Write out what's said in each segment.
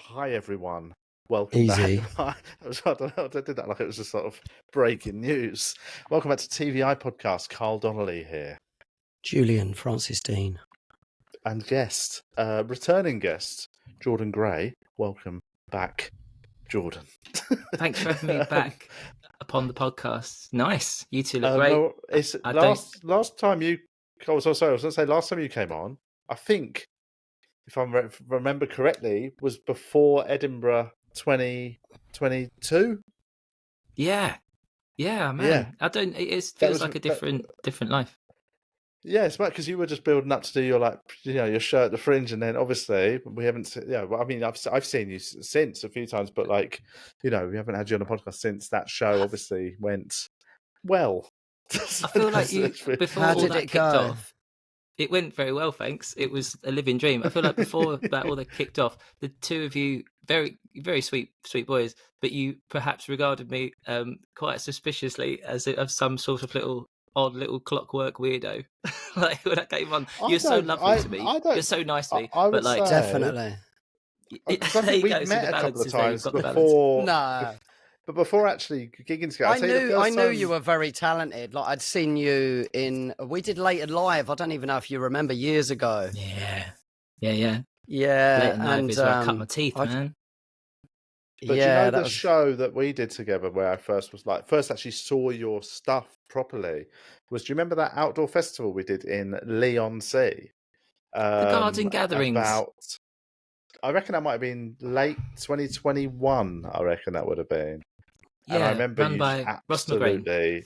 Hi everyone, welcome Easy. back. I don't know, I did that like it was a sort of breaking news. Welcome back to TVI podcast. Carl Donnelly here, Julian Deane. and guest, returning guest, Jordan Gray. Welcome back, Jordan. Thanks for having me back upon the podcast. Nice, you two look great. No, it's last time you. I was going to say last time you came on. I think, if I remember correctly, was before Edinburgh 2022. Yeah, man. Yeah. I don't. It feels like a different life. Yeah, it's because you were just building up to do your your show at the Fringe, and then obviously we haven't. Yeah, well, I mean, I've seen you since a few times, but we haven't had you on a podcast since that show. Obviously went well. I feel like before all that kicked off. It went very well, thanks. It was a living dream. I feel like before that all that kicked off, the two of you, very, very sweet boys, but you perhaps regarded me quite suspiciously as some sort of odd little clockwork weirdo. Like when I came on, you're so lovely to me. You're so nice to me. But definitely. I think we've met a couple of times before. No. But before actually gigging together, I knew you were very talented. Like I'd seen you we did Late and Live. I don't even know if you remember, years ago. Yeah. Yeah. Late and Live is where I cut my teeth, man. But yeah, the show that we did together, where I first actually saw your stuff properly, do you remember that outdoor festival we did in Leigh-on-Sea? The Garden Gatherings. I reckon that might have been late 2021. I reckon that would have been. Yeah, and I remember run by absolutely,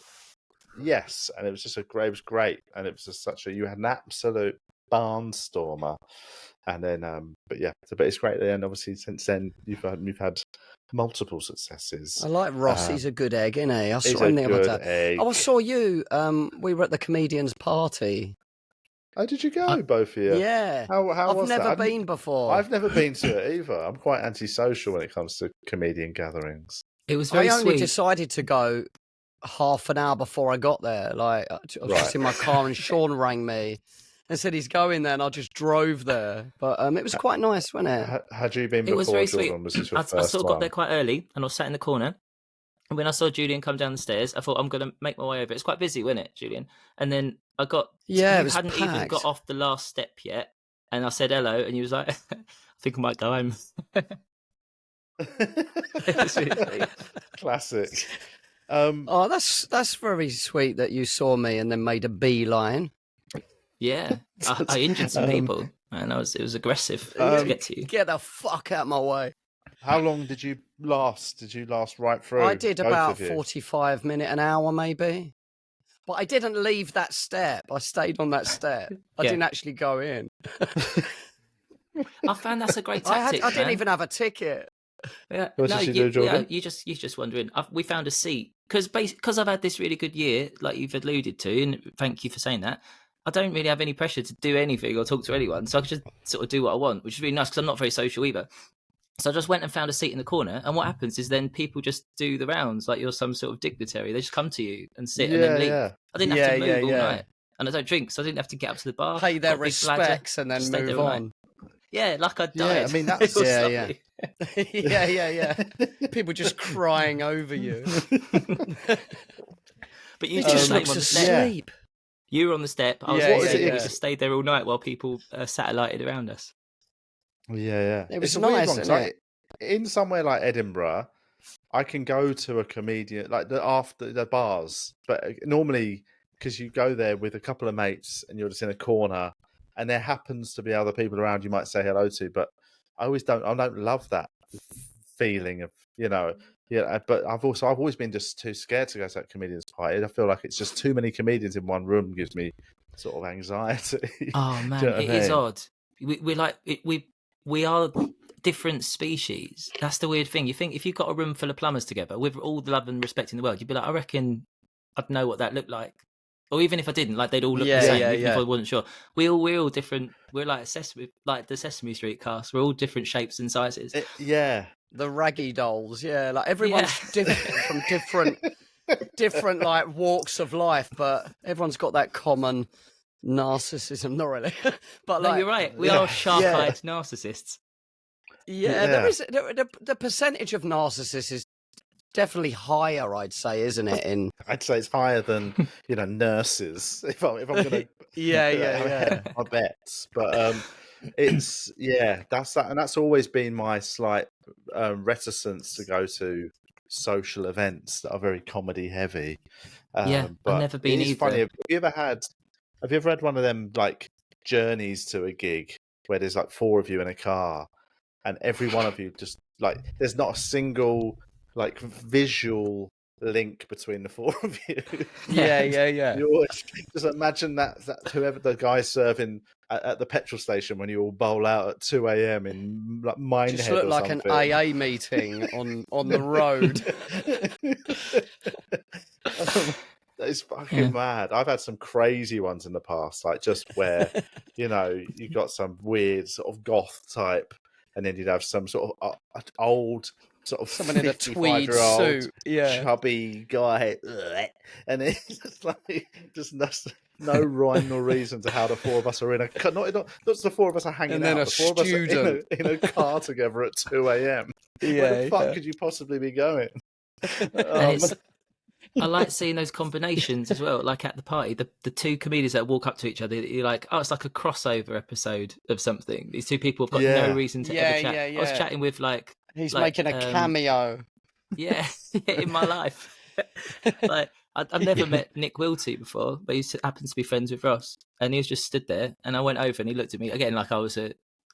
yes, and it was just it was great, and it was just you had an absolute barnstormer, and then but it's great. And obviously since then you've had multiple successes. I like Ross. He's a good egg, isn't he? I saw him the other day. I saw you. We were at the comedians' party. Oh, did you go, both of you? Yeah. How I've never been before. I've never been to it either. I'm quite antisocial when it comes to comedian gatherings. It was very sweet. I only decided to go half an hour before I got there. Like, I was just in my car and Sean rang me and said he's going there, and I just drove there. But it was quite nice, wasn't it? Had you been before, it was very Jordan? Sweet. Was this your first I sort of time? got there quite early, and I was sat in the corner. And when I saw Julian come down the stairs, I thought, I'm going to make my way over. It's quite busy, wasn't it, Julian? And then I got... Yeah, you hadn't packed. even got off the last step yet. And I said hello, and you was like, I think I might go home. Classic. Oh, that's very sweet that you saw me and then made a beeline. Yeah, I injured some people, and it was aggressive to get to you. Get the fuck out of my way. How long did you last? Did you last right through? I did about 45 minutes, an hour maybe. But I didn't leave that step. I stayed on that step. I didn't actually go in. I found that's a great tactic. I didn't even have a ticket. Yeah, what did you do, Jordan? You're just wondering. We found a seat because I've had this really good year, like you've alluded to, and thank you for saying that. I don't really have any pressure to do anything or talk to anyone, so I can just sort of do what I want, which is really nice because I'm not very social either. So I just went and found a seat in the corner, and what happens is then people just do the rounds like you're some sort of dignitary. They just come to you and sit and then leave. Yeah. I didn't have to move all night, and I don't drink, so I didn't have to get up to the bar, pay their respects, and then move on. Yeah, like I died. Yeah, I mean that's yeah. People just crying over you. But you just looks asleep. You were on the step. I was we just stayed there all night while people satellited around us. Yeah. It was nice, in somewhere like Edinburgh, I can go to a comedian like after the bars, but normally because you go there with a couple of mates and you're just in a corner, and there happens to be other people around you might say hello to, but I don't love that feeling of But I've always been just too scared to go to that comedian's party. I feel like it's just too many comedians in one room gives me sort of anxiety. Oh man, it is odd. We are different species. That's the weird thing. You think if you've got a room full of plumbers together with all the love and respect in the world, you'd be like, I reckon I'd know what that looked like. Or even if I didn't, like they'd all look the same. Even if I wasn't sure. We're all different. We're like the Sesame Street cast. We're all different shapes and sizes. The raggy dolls. Yeah, like everyone's different from different like walks of life, but everyone's got that common narcissism. Not really, but no, you're right. We are shark-eyed narcissists. Yeah, there is the percentage of narcissists is definitely higher, I'd say, isn't it? I'd say it's higher than nurses. If I'm going to yeah, my bets, but it's that's that, and that's always been my slight reticence to go to social events that are very comedy heavy. I've But never been it is either. funny. Have you ever had one of them like journeys to a gig where there's like 4 of you in a car, and every one of you just like there's not a single like visual link between the 4 of you. Yeah. You always just imagine that whoever the guy's serving at the petrol station when you all bowl out at 2 a.m. in like Minehead just look or like something. an AA meeting on the road. It's fucking mad. I've had some crazy ones in the past, like just where you got some weird sort of goth type, and then you'd have some sort of old sort of someone in a tweed suit, chubby guy, and it's just like no rhyme nor reason to how the 4 of us are in a not the 4 of us are hanging and then out. a the 4 student of us are in a car together at 2 a.m. Where the fuck could you possibly be going? I like seeing those combinations as well. Like at the party, the 2 comedians that walk up to each other, you're like, oh, it's like a crossover episode of something. These 2 people have got no reason to ever chat. I was chatting with he's making a cameo. Yeah, in my life. Like I've never met Nick Wilty before, but he happens to be friends with Ross, and he was just stood there, and I went over and he looked at me again like I was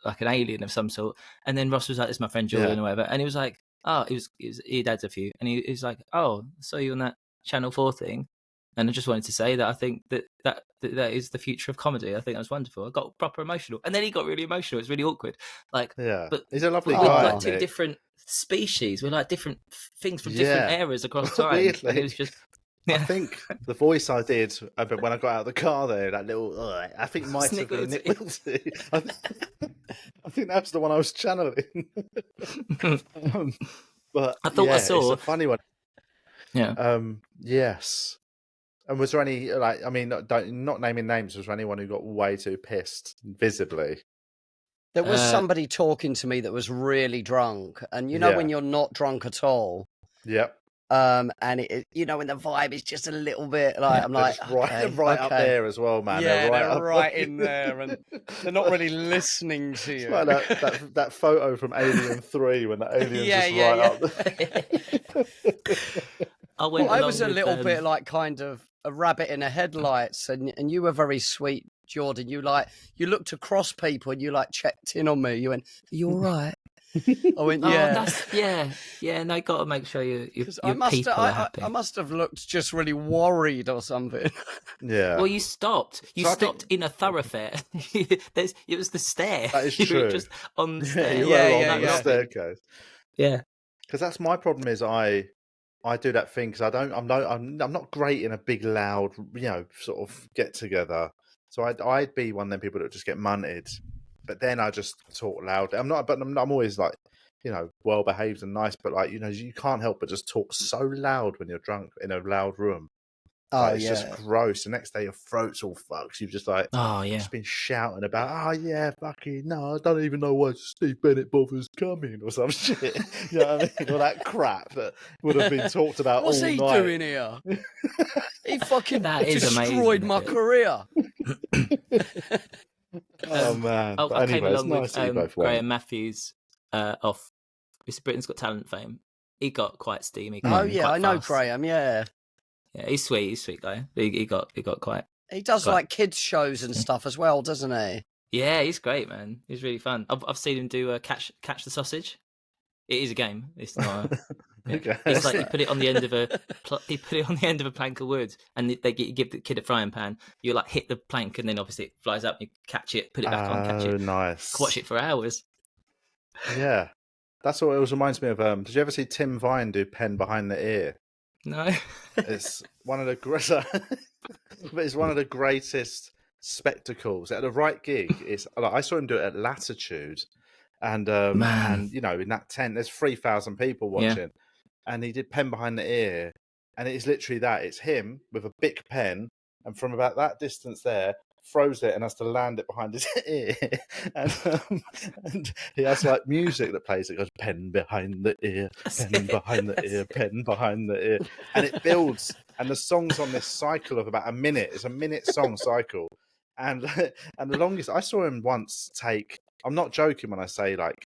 like an alien of some sort, and then Ross was like, "This is my friend Julian or whatever," and he was like, "Oh, he'd had a few," and he was like, "Oh, I saw you on that Channel 4 thing," and I just wanted to say that I think that is the future of comedy. I think that was wonderful. I got proper emotional, and then he got really emotional. It's really awkward. Like, but he's a lovely guy. Like Nick. 2 different species. We're like different things from different eras across time. Weirdly, and it was just. I think the voice I did when I got out of the car there, that little, I think might have been Nick Wilty. I think that's the one I was channeling. But I thought I saw it's a funny one. Yeah. Yes. And was there any not naming names? Was there anyone who got way too pissed visibly? There was somebody talking to me that was really drunk, and when you're not drunk at all. Yep. And it when the vibe is just a little bit like I'm like right up there as well, man. Yeah, they're right in there, and they're not really listening to you. It's like that photo from Alien 3 when the alien's just right up there. I was a little bit like kind of a rabbit in the headlights, and you were very sweet, Jordan. You looked across people and you checked in on me. You went, "Are you all right?" I went, yeah. No, got to make sure your people are happy. I must have looked just really worried or something. Yeah. Well, you stopped. You stopped in a thoroughfaire. It was the stair. That is you true. were just on the stair. On the staircase. Yeah. Because that's my problem. Is I do that thing because I'm not great in a big loud sort of get together. So I'd be one of them people that just get munted. But then I just talk loud. I'm always like, well behaved and nice. But you can't help but just talk so loud when you're drunk in a loud room. It's just gross. The next day your throat's all fucked. You've just just been shouting about, fucking no, I don't even know why Steve Bennett bothers coming or some shit. You know what I mean? All that crap that would have been talked about What's all he night. Doing here? He fucking amazing, destroyed my career. Oh man! I came along nice with Graham Matthews off Mr. Britain's Got Talent fame. He got quite steamy. I know Graham. Yeah, he's sweet. He's a sweet guy. He got quite. He does kids shows and stuff as well, doesn't he? Yeah, he's great, man. He's really fun. I've seen him do catch the sausage. It is a game. It's not. Okay. It's like you put it on the end of a plank of wood, and you give the kid a frying pan. You hit the plank, and then obviously it flies up. You catch it, put it back on, catch it. Nice. Watch it for hours. Yeah, that's what it always reminds me of. Did you ever see Tim Vine do pen behind the ear? No. It's one of the greatest spectacles at the right gig. I saw him do it at Latitude, and in that tent there's 3,000 people watching, and he did pen behind the ear, and it is literally that. It's him with a big pen, and from about that distance there, throws it and has to land it behind his ear, and he has like music that plays. It goes pen behind the ear, pen behind the ear, pen behind the ear, and it builds. And the song's on this cycle of about a minute. It's a minute song cycle, and the longest I saw him once take. I'm not joking when I say like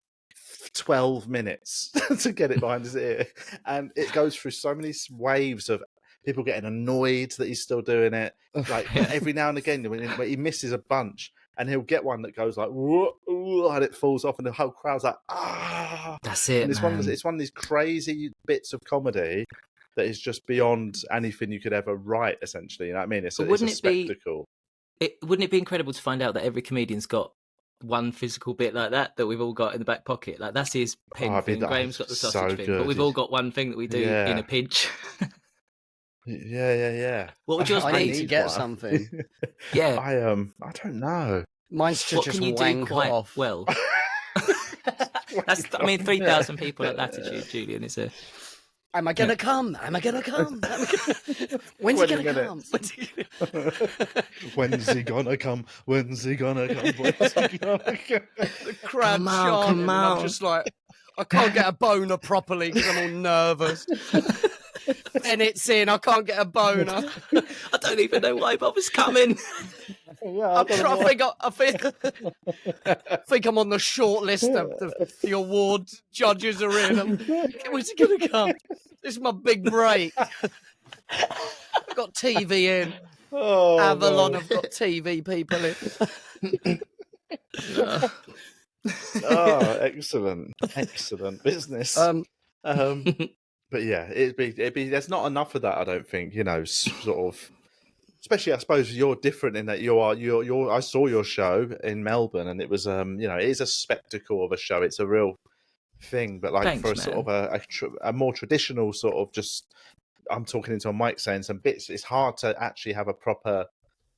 12 minutes to get it behind his ear, and it goes through so many waves of people getting annoyed that he's still doing it. Like every now and again, when he misses a bunch, and he'll get one that goes like, and it falls off, and the whole crowd's like, ah. That's it, and it's man. It's one of these crazy bits of comedy that is just beyond anything you could ever write. Essentially, you know what I mean? It's a spectacle. Wouldn't it be incredible to find out that every comedian's got one physical bit like that we've all got in the back pocket? Like that's his pen thing. Graham's got the sausage thing, but we've all got one thing that we do in a pinch. Yeah. What would yours be? I need to get something. Yeah, I don't know. Mine's to what just can you wank do quite off. well? That's 3,000 people at Latitude, Julian. Is a. Am I gonna come? Am I gonna come? When's he gonna come? When's he gonna come? When's he gonna come? The crowd chanting, and I'm just like, I can't get a boner properly because I'm all nervous. And it's in, I can't get a boner. I don't even know why Bob is coming. Yeah, I think I'm on the short list of the award judges are in. When's he gonna come? This is my big break. I've got TV in. Avalon, no. I've got TV people in. Excellent business. But yeah, it'd be. There's not enough of that, I don't think. You know, sort of. Especially, I suppose you're different in that you're. I saw your show in Melbourne, and it was, it is a spectacle of a show. It's a real thing, but like for a sort of a more traditional sort of just. I'm talking into a mic saying some bits. It's hard to actually have a proper.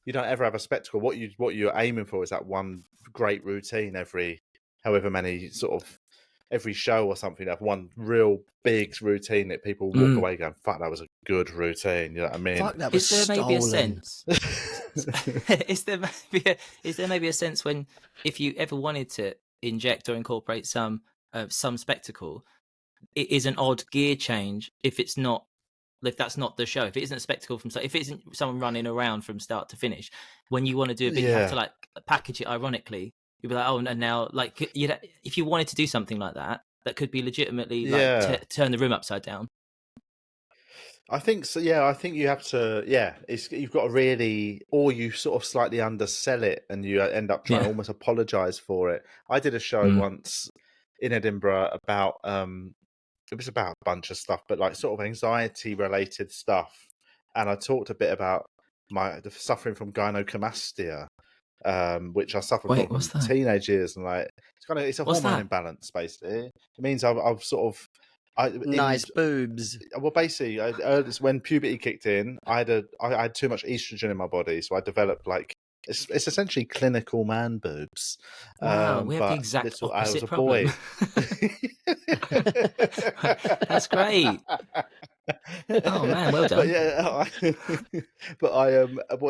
You don't ever have a spectacle. What you're aiming for is that one great routine every, however many sort of. Every show or something, have one real big routine that people walk away going, "Fuck, that was a good routine." You know what I mean? Fuck, that was Is there maybe a stolen. sense? Is there maybe a sense when, if you ever wanted to inject or incorporate some spectacle, it is an odd gear change if that's not the show. If it isn't a spectacle if it isn't someone running around from start to finish, when you want to do a bit, you have to like package it ironically. You'd be like, oh, and now, like, if you wanted to do something like that, that could be legitimately like turn the room upside down. I think so. Yeah, I think you have to. Yeah, you've got to really, or you sort of slightly undersell it, and you end up trying to almost apologise for it. I did a show once in Edinburgh about it was about a bunch of stuff, but like sort of anxiety related stuff, and I talked a bit about my suffering from gynecomastia. Which I suffered from teenage years, and like it's a hormone imbalance. Basically, it means I've sort of nice boobs. Well, basically, when puberty kicked in, I had too much estrogen in my body, so I developed like it's essentially clinical man boobs. Wow, we have the exact opposite problem. That's great. Oh man, well done.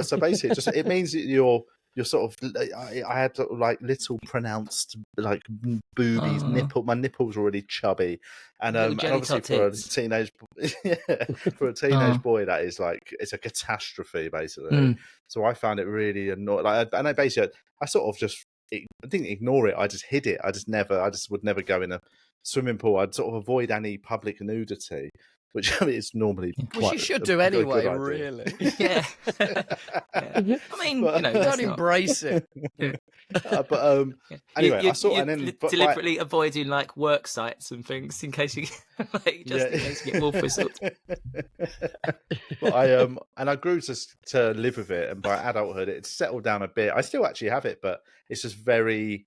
So basically, it means that you're sort of. I had like little pronounced like boobies, my nipples were really chubby, and obviously for a teenage boy, that is like it's a catastrophe basically. So I found it really annoying. Like, and I sort of just I didn't ignore it. I just hid it. I just would never go in a swimming pool. I'd sort of avoid any public nudity. Which I mean, it's normally which you should do anyway, really. Yeah. I mean, don't embrace it. Anyway, I saw and then deliberately avoiding like work sites and things in case you in case you get wolf whistled. But I grew to live with it, and by adulthood, it's settled down a bit. I still actually have it, but it's just very,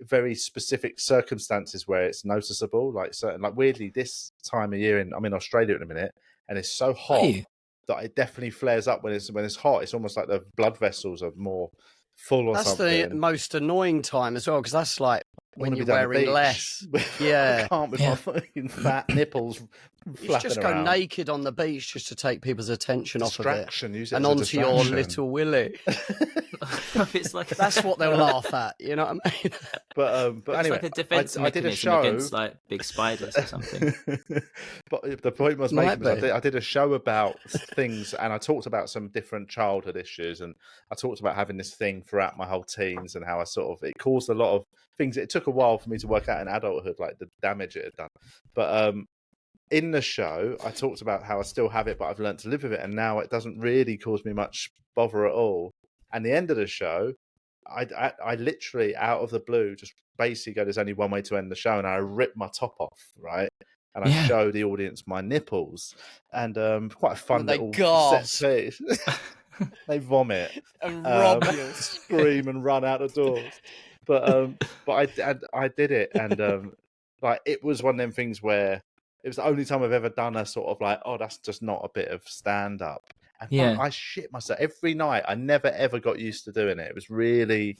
very specific circumstances where it's noticeable. Like certain, like weirdly, this time of year I'm in Australia at the minute, and it's so hot that it definitely flares up when it's hot. It's almost like the blood vessels are more full or something. That's the most annoying time as well, because that's like when you're wearing less. Yeah. I can't with my fucking fat nipples you should just go around. Naked on the beach just to take people's attention off of it. Use it and onto your little willy. It's like that's what they'll laugh at, you know what I mean? But anyway, like a defense I did a show against like big spiders or something. But the point I was making was I did a show about things, and I talked about some different childhood issues, and I talked about having this thing throughout my whole teens and how it caused a lot of things. It took a while for me to work out in adulthood, like the damage it had done. But in the show, I talked about how I still have it, but I've learned to live with it, and now it doesn't really cause me much bother at all. And the end of the show, I literally, out of the blue, just basically go, there's only one way to end the show, and I rip my top off, right? And I show the audience my nipples, and quite a fun little set piece. They vomit and rob you, scream and run out the doors. But I did it, and like it was one of them things where it was the only time I've ever done a sort of like, oh, that's just not a bit of stand up. And I shit myself every night. I never ever got used to doing it. It was really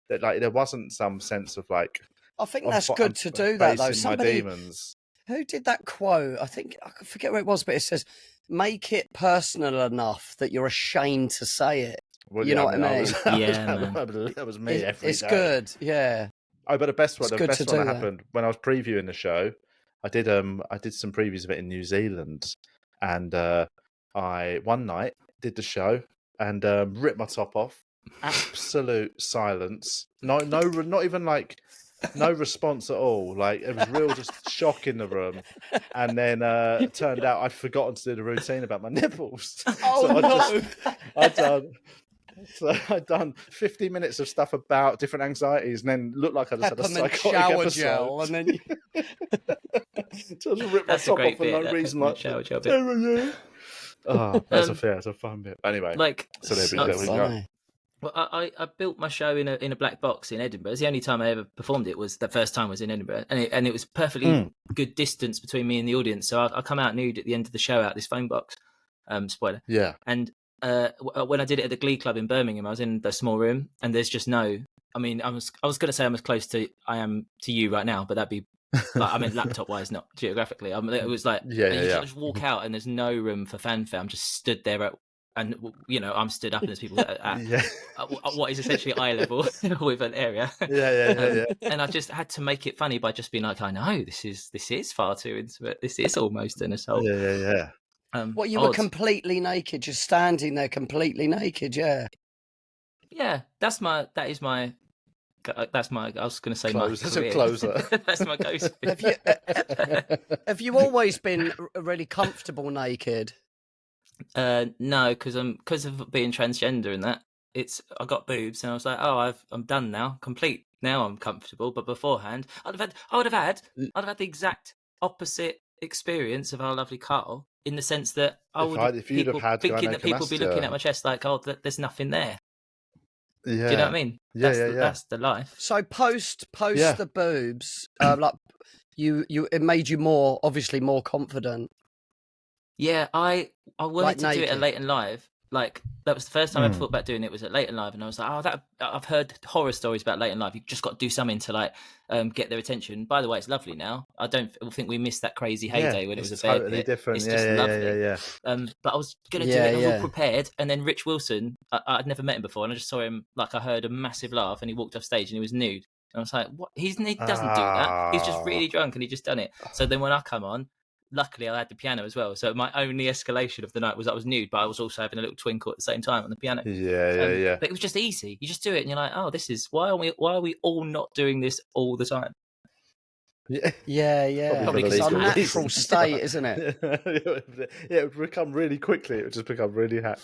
like there wasn't some sense of like. I think that's good to do that though. Somebody, my demons. Who did that quote? I forget where it was, but it says, "Make it personal enough that you're ashamed to say it." Well, you know what I mean? That was me. It's good, yeah. Oh, but the best one that happened when I was previewing the show. I did some previews of it in New Zealand, and I one night did the show and ripped my top off. Absolute silence. Not even like no response at all. Like it was real, just shock in the room. And then it turned out I'd forgotten to do the routine about my nipples. Oh, so I'd done 50 minutes of stuff about different anxieties, and then looked like I just had a psychotic shower episode. Gel, and then just ripped my top off for no reason. Like shower gel bit. Oh, that's a fun bit. Anyway, like so there we go. Well, I built my show in a black box in Edinburgh. It's the only time I ever performed it. Was the first time was in Edinburgh, and it was perfectly good distance between me and the audience. So I come out nude at the end of the show out this phone box. Spoiler. Yeah. And when I did it at the Glee Club in Birmingham, I was in the small room, and there's just no. I mean, I was going to say I'm as close to I am to you right now, but that'd be. Like, I mean, laptop wise, not geographically. I mean, it was like you just walk out, and there's no room for fanfare. I'm just stood there and I'm stood up, and there's people at what is essentially eye level with an area. Yeah. And I just had to make it funny by just being like, I know this is far too intimate. This is almost an assault. Yeah. What, you were completely naked, just standing there completely naked? Yeah. That's my. I was going to say closer. my Closer. That's my go-to. Have you always been really comfortable naked? No, because of being transgender and that. I got boobs, and I was like, oh, I'm done now, complete. Now I'm comfortable. But beforehand, I'd have had the exact opposite experience of our lovely Carl, in the sense that thinking that people would be looking at my chest like, oh, there's nothing there. Yeah. Do you know what I mean? That's the life. So post the boobs, like it made you obviously more confident. Yeah, I wanted to do it at Late and Live. Like that was the first time I ever thought about doing it. Was at Late and Live, and I was like, I've heard horror stories about Late and Live. You just got to do something to like get their attention. By the way, it's lovely now. I don't think we missed that crazy heyday when it was a bear totally pit. different. It's just lovely. But I was gonna do it all prepared, and then Rich Wilson, I'd never met him before, and I just saw him. Like I heard a massive laugh, and he walked off stage, and he was nude. And I was like, what? He doesn't do that. He's just really drunk, and he just done it. So then when I come on. Luckily, I had the piano as well, so my only escalation of the night was I was nude, but I was also having a little twinkle at the same time on the piano. Yeah. But it was just easy. You just do it, and you're like, "Oh, this is why are we all not doing this all the time?" Yeah. Probably it's our natural state, isn't it? It would become really quickly. It would just become really hot.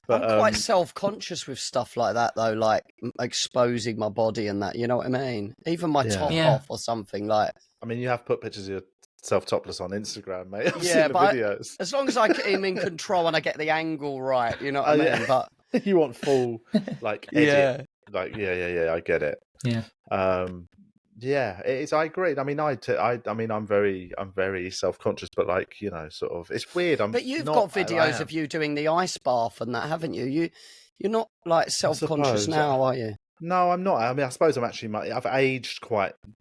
But, I'm quite self-conscious with stuff like that, though, like exposing my body and that. You know what I mean? Even my top off or something like. I mean, you have put pictures of your self-topless on Instagram, mate. I've seen the videos. As long as I am in control and I get the angle right, you know what I mean? Yeah. But you want full like edit. Like I get it. It's I agree. I mean, I'm very self-conscious, but like, sort of it's weird. But you've got videos of you doing the ice bath and that, haven't you? You're not like self-conscious now, are you? No, I'm not. I mean, I suppose I've aged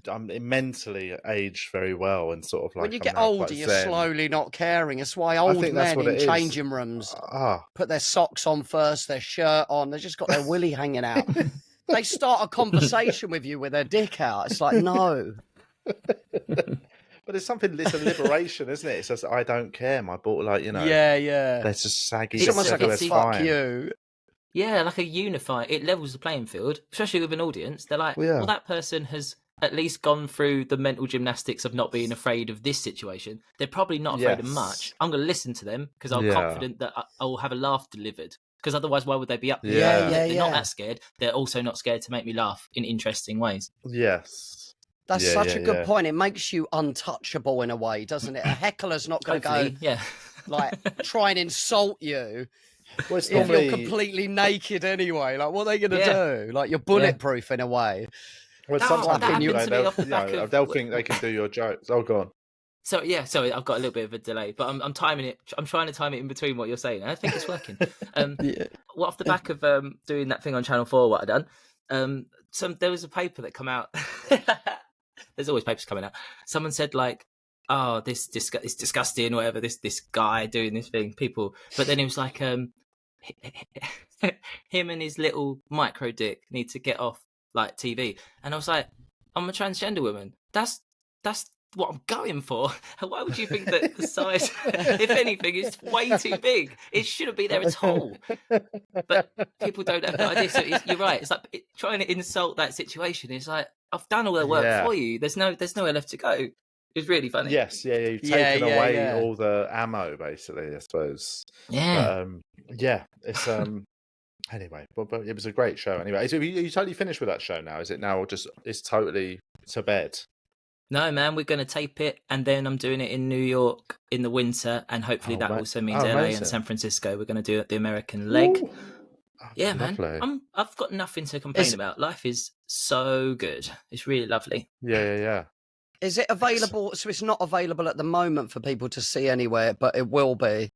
I'm mentally aged very well, and sort of When like you I'm get now older, quite you're zen. slowly not caring. It's why I old think that's men what in it is. changing rooms Ah, put their socks on first, their shirt on. They've just got their willy hanging out. They start a conversation with you with their dick out. It's like, no. but it's a liberation, isn't it? It's just I don't care. My ball, like Yeah. there's just saggy. It's almost like a Everywhere's fuck fine. you. Yeah, like a unify. It levels the playing field, especially with an audience. They're like, well, that person has at least gone through the mental gymnastics of not being afraid of this situation. They're probably not afraid of much. I'm going to listen to them because I'm confident that I will have a laugh delivered. Because otherwise, why would they be up there? Yeah. They're not that scared. They're also not scared to make me laugh in interesting ways. Yes. That's such a good point. It makes you untouchable in a way, doesn't it? A heckler's not going to go, like, try and insult you. Well, it's if you're completely naked anyway, like what are they going to do? Like you're bulletproof in a way. Well, sometimes they'll think they can do your jokes. Oh, go on. Sorry, I've got a little bit of a delay, but I'm timing it. I'm trying to time it in between what you're saying. I think it's working. Well, off the back of doing that thing on Channel 4, what I done, there was a paper that come out. There's always papers coming out. Someone said like, "Oh, it's disgusting," or whatever. This guy doing this thing, people. But then it was like, him and his little micro dick need to get off like TV. And I was like, I'm a transgender woman. That's what I'm going for. Why would you think that the size, if anything, is way too big? It shouldn't be there at all. But people don't have the idea. So you're right. It's like trying to insult that situation. It's like, I've done all the work for you. There's nowhere left to go. It's really funny. Yes, you've taken away all the ammo, basically, I suppose. Yeah. But, it's anyway, but it was a great show. Anyway, are you totally finished with that show now? Is it now just it's totally to bed? No, man, we're going to tape it, and then I'm doing it in New York in the winter, and hopefully that also means LA and San Francisco. We're going to do the American leg. Ooh. Yeah, Lovely. man. I've got nothing to complain about. Life is so good. It's really lovely. Yeah. Is it available? So it's not available at the moment for people to see anywhere, but it will be.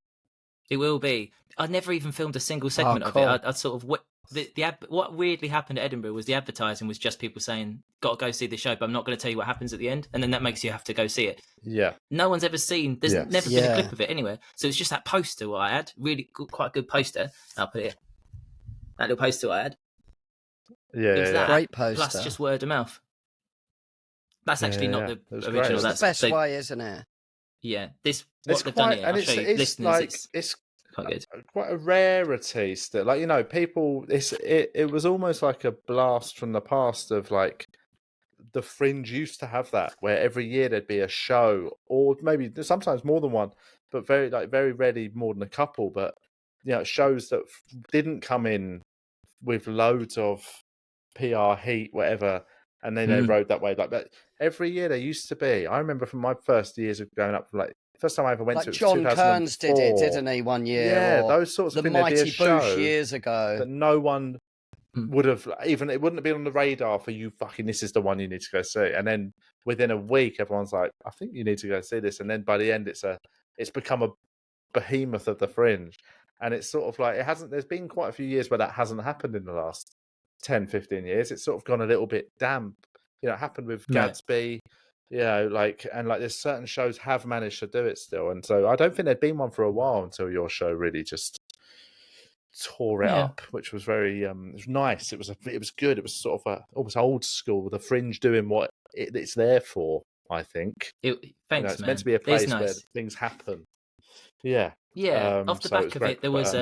It will be. I never even filmed a single segment of it. I sort of what weirdly happened at Edinburgh was the advertising was just people saying, "Got to go see the show," but I'm not going to tell you what happens at the end, and then that makes you have to go see it. Yeah. No one's ever seen. There's never been a clip of it anywhere. So it's just that poster what I had. Really good, quite a good poster. I'll put it here. That little poster I had. Yeah. It was that, great poster. Plus just word of mouth. That's actually not the original. Great. That's the best way, isn't it? Yeah. What they've done here, I'll show you. Listeners, like, it's quite good. Quite a rarity still. Like, people, it was almost like a blast from the past of like, the Fringe used to have that, where every year there'd be a show, or maybe sometimes more than one, but very rarely more than a couple. But shows that didn't come in with loads of PR heat, whatever, and then they rode that way. Like that every year there used to be. I remember from my first years of growing up, like first time I ever went to it was John Kearns did it, didn't he? One year, yeah, those sorts of things. The Mighty Boosh years ago that no one would have even. It wouldn't have been on the radar for you. Fucking, this is the one you need to go see. And then within a week, everyone's like, I think you need to go see this. And then by the end, it's become a behemoth of the Fringe. And it's sort of like there's been quite a few years where that hasn't happened in the last 10, 15 years. It's sort of gone a little bit damp. It happened with Gatsby, there's certain shows have managed to do it still. And so I don't think there'd been one for a while until your show really just tore it up, which was very, it was nice. It was good. It was sort of almost old school, the Fringe doing what it's there for, I think. Thanks, it's meant to be a place where things happen. Yeah. Yeah, off the back of it, there was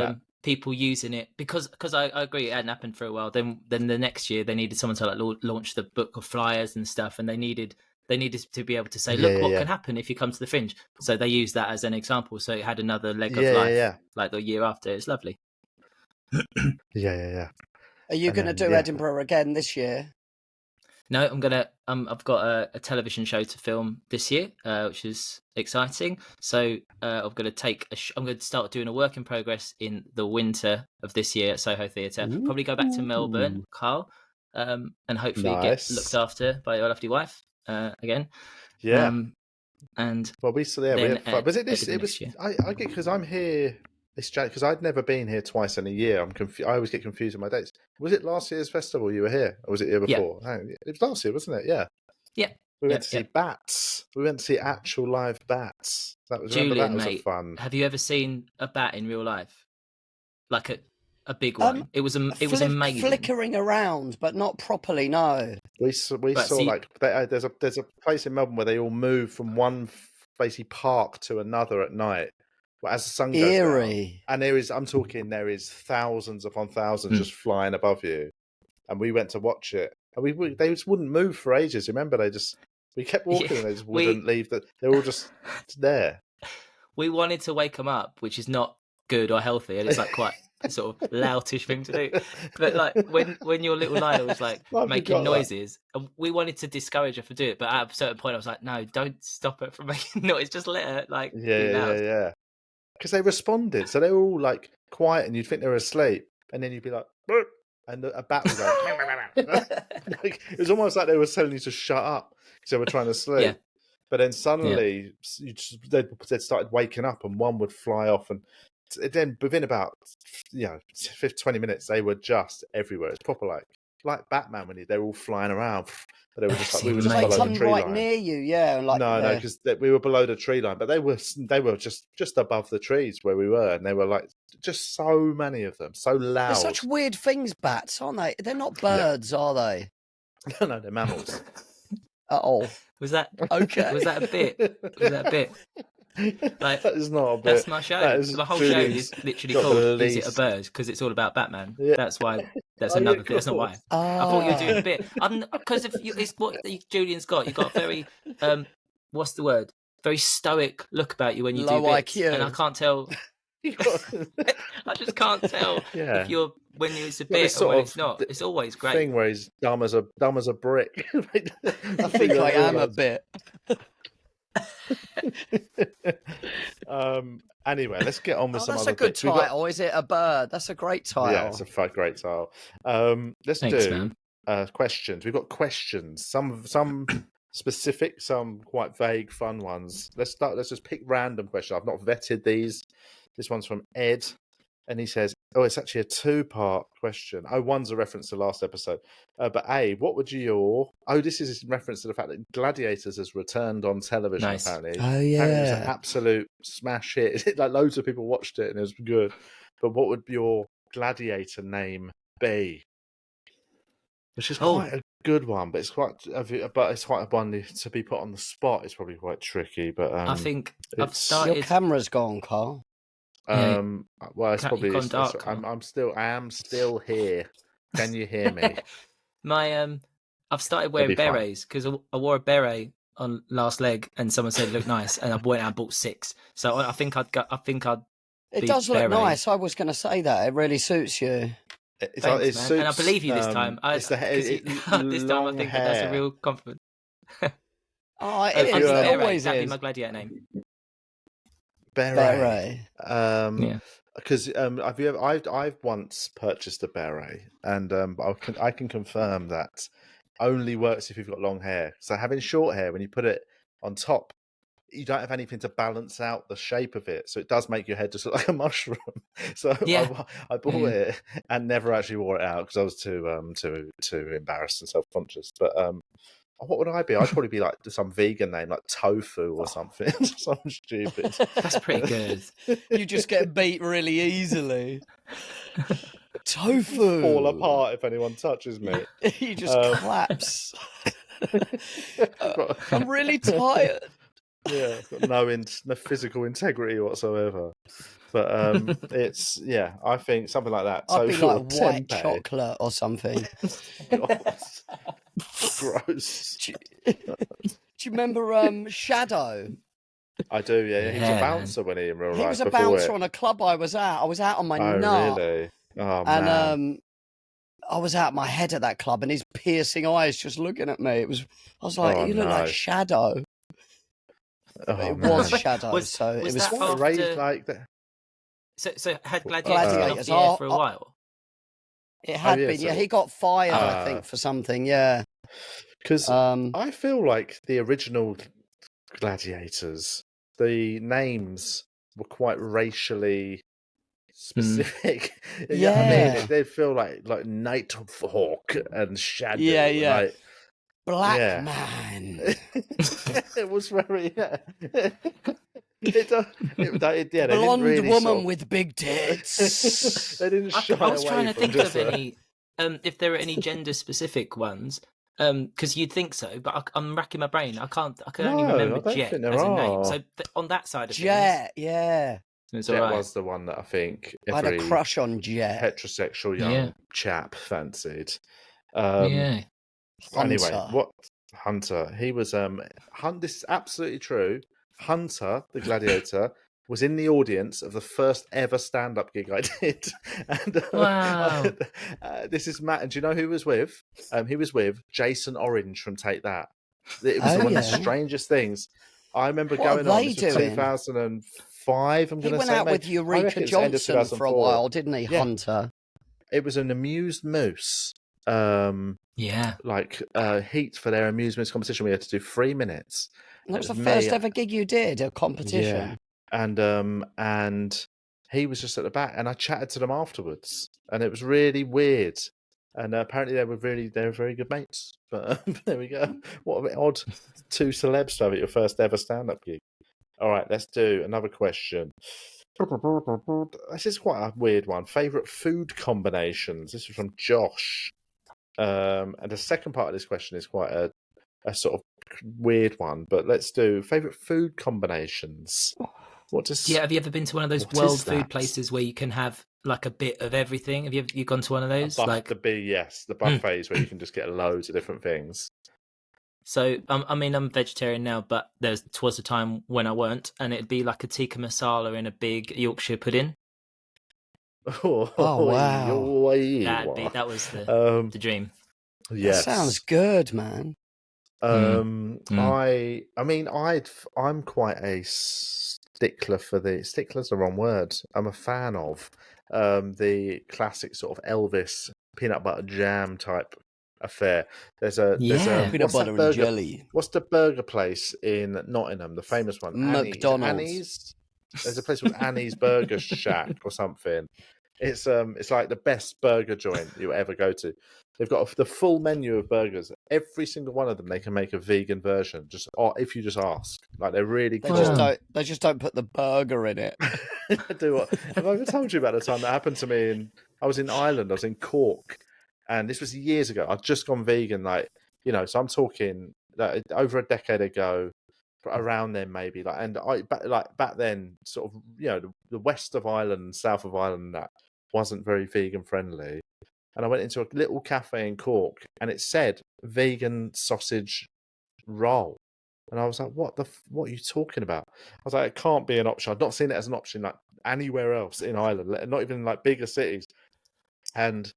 people using it because I agree it hadn't happened for a while. Then the next year they needed someone to like launch the book of flyers and stuff, and they needed to be able to say, look, what can happen if you come to the Fringe. So they used that as an example. So it had another leg of life, like the year after. It's lovely. Yeah. Are you going to do Edinburgh again this year? No, I'm gonna. I've got a television show to film this year, which is exciting. So I'm gonna I'm going to start doing a work in progress in the winter of this year at Soho Theatre. Probably go back to Melbourne, Carl, and hopefully get looked after by your lovely wife again. Yeah. And well, we saw was it this? It was. I get because I'm here It's because I'd never been here twice in a year. I always get confused with my dates. Was it last year's festival you were here, or was it the year before? No, it was last year, wasn't it? Yeah. Yeah. We went to see bats. We went to see actual live bats. Julian, that was mate, a fun. have you ever seen a bat in real life? Like a big one? It was amazing. Flickering around, but not properly. No. We saw there's a place in Melbourne where they all move from one basically park to another at night. But as the sun goes down, and there is thousands upon thousands just flying above you, and we went to watch it, and they just wouldn't move for ages. Remember, we kept walking and they just wouldn't leave. They were all just there. We wanted to wake them up, which is not good or healthy, and it's like quite a sort of loutish thing to do. But like when your little Lila was like making noises, and we wanted to discourage her from doing it, but at a certain point I was like, no, don't stop her from making noise. Just let her be loud. Yeah. Because they responded, so they were all like quiet, and you'd think they were asleep, and then you'd be like, "Burp," and a bat would go. It was almost like they were telling you to shut up because they were trying to sleep. Yeah. But then suddenly they started waking up, and one would fly off, and then within about 20 minutes they were just everywhere. It's proper like Batman when they're all flying around. But they were just we were just below the tree line. Near you, yeah. No, because we were below the tree line, but they were just above the trees where we were, and they were like just so many of them, so loud. They're such weird things, bats, aren't they? They're not birds, are they? No, they're mammals. Oh, was that okay? Was that a bit? Like, that is not a bit. That's my show. The whole show is literally called "Is It a Bird?" because it's all about Batman. Yeah. That's why. That's another thing. That's not why. I thought you were doing a bit. Because it's what Julian's got. You've got a very what's the word? Very stoic look about you when you Low do bits, IQ. and I can't tell. I just can't tell if you're when it's a bit or when it's not. It's always great. Thing where he's dumb as a brick. I think I am a bit. Anyway, let's get on with some other That's a good title. Is it a bird? That's a great title. Yeah, it's a great title. Let's do questions. We've got questions. Some specific, some quite vague, fun ones. Let's just pick random questions. I've not vetted these. This one's from Ed, and he says, it's actually a two-part question. One's a reference to last episode. But what would this is in reference to the fact that Gladiators has returned on television, apparently. Oh, yeah. Apparently it was an absolute smash hit. Like, loads of people watched it, and it was good. But what would your Gladiator name be? Which is quite a good one, but it's quite a one to be put on the spot. It's probably quite tricky, but I think I've started. Your camera's gone, Carl. Well, it's probably. I am still here. Can you hear me? I've started wearing berets because I wore a beret on last leg, and someone said it looked nice, and I went out and bought 6. So I think I'd. It does look nice. I was going to say that it really suits you. Thanks, man. And I believe you this time. This time I think that's a real compliment. Oh, it is. It always that'd is. be my gladiator name. Beret. Because I've once purchased a beret, and I can confirm that only works if you've got long hair. So having short hair, when you put it on top, you don't have anything to balance out the shape of it, so it does make your head just look like a mushroom. So I bought it and never actually wore it out because I was too embarrassed and self-conscious. But what would I be? I'd probably be like some vegan name, like Tofu or something. Something stupid. That's pretty good. You just get beat really easily. Tofu. Fall apart if anyone touches me. You just collapse. I'm really tired. Yeah, got no physical integrity whatsoever. But it's I think something like that. I'd be like white chocolate or something. Gross. Do you remember Shadow? I do, yeah. He was a bouncer when he in real life. He was a bouncer on a club I was at. I was out on my nut. Really? Oh, and man. I was out my head at that club, and his piercing eyes just looking at me. I was like, you look like Shadow. It was Shadow. Was that raised like that. So had Gladiators been off the air for a while? It had been, yeah. He got fired, I think, for something, yeah. Because I feel like the original Gladiators, the names were quite racially specific. Yeah. I mean, they'd feel like Nighthawk and Shadow. Yeah. Like, Black Man. It was very. Yeah. They Blonde really woman with big tits. They didn't shy I was away trying to from think just of any, if there are any gender specific ones, because you'd think so, but I'm racking my brain. I can only remember Jet as a name. So on that side of Jet, things, yeah, it's Jet all right. was the one that I think I had a crush on Jet. Heterosexual young chap fancied. Hunter. Anyway, what Hunter? He was this is absolutely true. Hunter, the gladiator, was in the audience of the first ever stand-up gig I did. And wow. This is Matt, and do you know who he was with? He was with Jason Orange from Take That. It was one of the strangest things. I remember going on. This was 2005. I'm going to say. He went out with Eureka Johnson for a while, didn't he, Hunter? It was an amused moose. Heat for their amusements competition. We had to do 3 minutes. That was the first ever gig you did, a competition. Yeah. And he was just at the back, and I chatted to them afterwards, and it was really weird. And apparently they were very good mates. But there we go. What an odd 2 celebs to have at your first ever stand-up gig. All right, let's do another question. This is quite a weird one. Favorite food combinations. This is from Josh. And the second part of this question is quite a sort of weird one, but let's do favorite food combinations. Have you ever been to one of those world food places where you can have like a bit of everything? Have you gone to one of those? The buffets where you can just get loads of different things. So I'm vegetarian now, but there was a time when I weren't, and it'd be like a tikka masala in a big Yorkshire pudding. Oh wow! That was the dream. Yes, that sounds good, man. I'm quite a stickler for stickler's the wrong word. I'm a fan of the classic sort of Elvis peanut butter jam type affair. There's peanut butter and jelly. What's the burger place in Nottingham? The famous one, McDonald's. Annie's. There's a place called Annie's Burger Shack or something. It's like the best burger joint you ever go to. They've got the full menu of burgers. Every single one of them, they can make a vegan version. If you just ask, like they're really cool. They just don't put the burger in it. Do what? Have I ever told you about the time that happened to me? I was in Ireland. I was in Cork, and this was years ago. I'd just gone vegan, so I'm talking over a decade ago. Around then, maybe back then, sort of, the west of Ireland, south of Ireland, that wasn't very vegan friendly. And I went into a little cafe in Cork, and it said vegan sausage roll, and I was like, "What are you talking about?" I was like, "It can't be an option. I've not seen it as an option like anywhere else in Ireland, not even in like bigger cities." And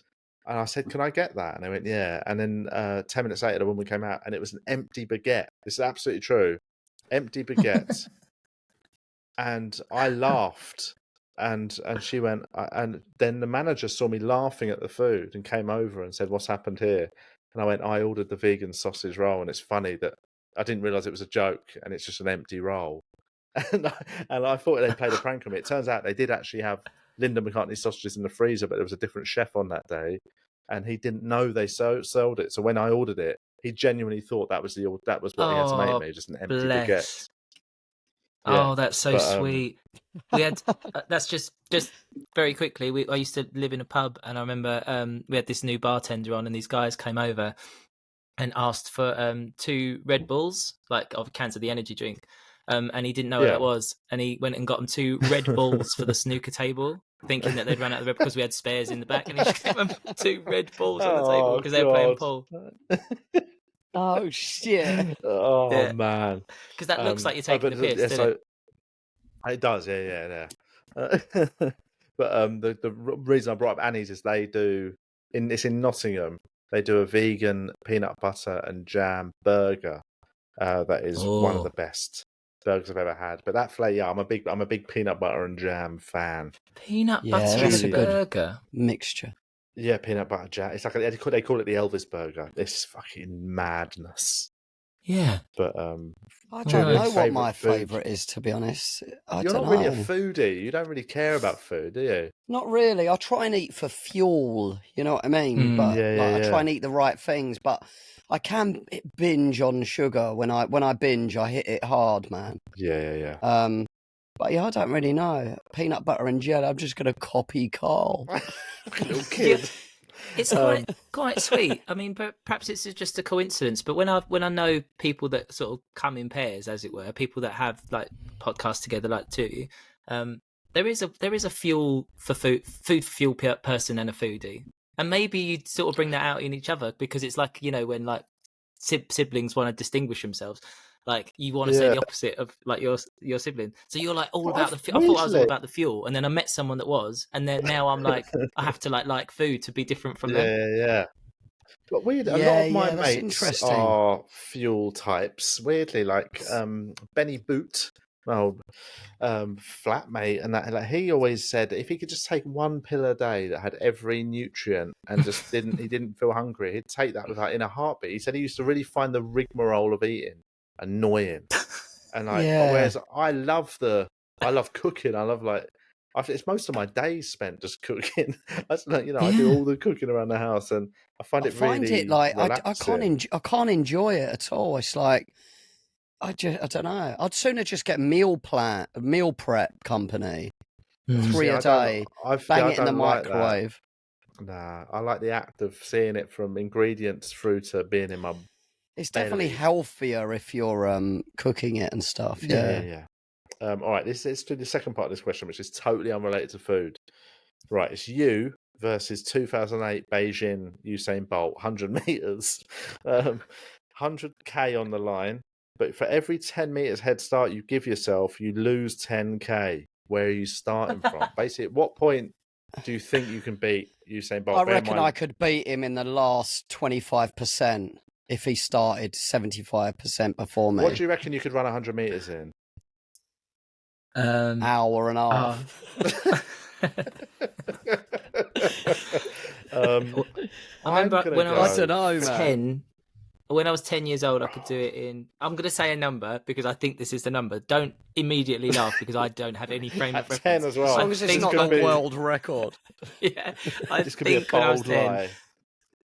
I said, "Can I get that?" And they went, "Yeah." And then 10 minutes later, the woman came out, and it was an empty baguette. This is absolutely true. Empty baguette. And I laughed, and she went, and then the manager saw me laughing at the food and came over and said, "What's happened here?" And I went, "I ordered the vegan sausage roll, and it's funny that I didn't realise it was a joke, and it's just an empty roll." And I thought they played a prank on me. It turns out they did actually have Linda McCartney's sausages in the freezer, but there was a different chef on that day, and he didn't know they sold it. So when I ordered it, he genuinely thought that was what he had to make me, just an empty baguette. Yeah, that's so sweet. We had that's just very quickly. I used to live in a pub, and I remember we had this new bartender on, and these guys came over and asked for 2 Red Bulls, like of cans of the energy drink, and he didn't know what that was, and he went and got them 2 Red Bulls for the snooker table, thinking that they'd run out of Red because we had spares in the back, and he just gave them 2 Red Bulls on the table because they were playing pool. Oh shit! Oh man! Because that looks like you're taking the piss, doesn't it? It does, yeah. But the reason I brought up Annie's is it's in Nottingham. They do a vegan peanut butter and jam burger. That is one of the best burgers I've ever had. But that flavor, I'm a big peanut butter and jam fan. Peanut butter and a burger mixture. Yeah, peanut butter jam. It's like they call it the Elvis burger. It's fucking madness. Yeah. But I don't know what my favourite is, to be honest. You're not really a foodie. You don't really care about food, do you? Not really. I try and eat for fuel, you know what I mean? But I try and eat the right things. But I can binge on sugar. When I binge, I hit it hard, man. Yeah. But yeah, I don't really know. Peanut butter and jelly. I'm just going to copy Carl. Little kid. Yeah. It's quite sweet. I mean, perhaps it's just a coincidence. But when I know people that sort of come in pairs, as it were, people that have like podcasts together, like two, there is a fuel for food fuel person and a foodie, and maybe you sort of bring that out in each other, because it's like, you know, when like siblings want to distinguish themselves. Like you want to say the opposite of like your sibling, so you're like all about the. I thought I was all about the fuel, and then I met someone that was, and then now I'm like I have to like food to be different from them. Yeah. But weird, a lot of my mates are fuel types. Weirdly, like Benny Boot, flatmate, and that, like, he always said if he could just take one pill a day that had every nutrient and just he didn't feel hungry, he'd take that without in a heartbeat. He said he used to really find the rigmarole of eating annoying, and like whereas I love cooking. I love it's most of my days spent just cooking. That's like, you know, I do all the cooking around the house, and I find it like relaxing. I can't enjoy it at all. It's like I don't know. I'd sooner just get a meal prep company, 3 a day, bang it in the microwave. Nah, I like the act of seeing it from ingredients through to being in my. It's definitely healthier if you're cooking it and stuff. Yeah. All right, let's do the second part of this question, which is totally unrelated to food. Right, it's you versus 2008 Beijing Usain Bolt, 100 meters, 100K on the line. But for every 10 meters head start you give yourself, you lose 10K. Where are you starting from? Basically, at what point do you think you can beat Usain Bolt? I reckon I could beat him in the last 25%. If he started 75% before me. What do you reckon you could run 100 meters in? Hour and a half. I remember when I was 10. When I was 10 years old, I could do it in. I'm going to say a number because I think this is the number. Don't immediately laugh because I don't have any frame of reference. 10 as well. As long as it's not the world record. Yeah, I this could be a bold lie.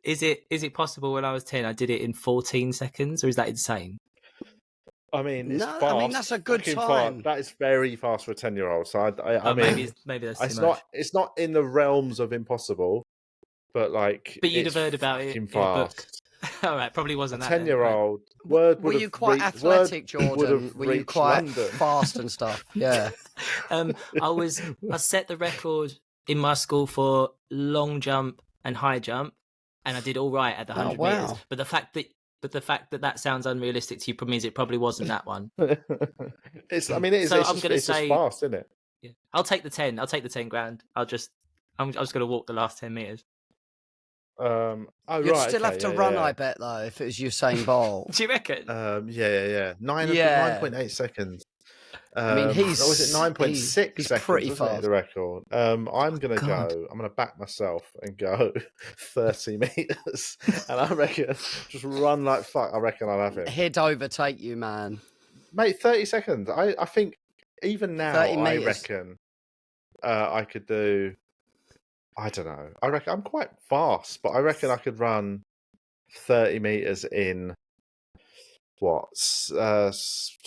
Is it possible when I was 10 I did it in 14 seconds, or is that insane? I mean, it's fast. I mean, that's a good time. That is very fast for a 10-year-old. So I mean, maybe that's too much. It's not in the realms of impossible, but like. But you'd have heard about it in a book. All right, probably wasn't that. 10-year-old. Were you quite athletic, Jordan? Were you quite fast and stuff? Yeah. I set the record in my school for long jump and high jump, and I did all right at the 100 meters. But the fact that sounds unrealistic to you means it probably wasn't that one. It's just fast, isn't it? Yeah. I'll take the 10. I'll take the 10 grand. I'm just going to walk the last 10 meters. You'd still have to run, I bet, though, if it was Usain Bolt. Do you reckon? 9.8 seconds. I mean, was it 9.6 seconds? Pretty fast. The record. I'm gonna go. I'm gonna back myself and go 30 meters, and I reckon just run like fuck. I reckon I'll have it. He'd overtake you, man. Mate, 30 seconds. I think even now, I reckon I could do. I don't know. I reckon I'm quite fast, but I reckon I could run 30 meters in what 6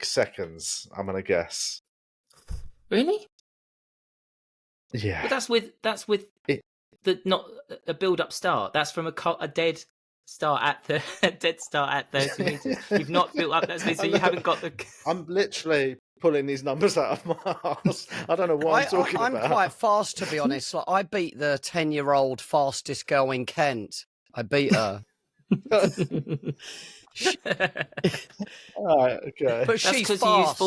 seconds. I'm gonna guess. Really? Yeah. But that's with the not a build-up start. That's from a dead start at 30 meters. You've not built up that speed, so you haven't got the. I'm literally pulling these numbers out of my arse. I don't know what I'm talking about. I'm quite fast, to be honest. Like, I beat the 10-year-old fastest girl in Kent. I beat her. Alright, okay. But she's fast.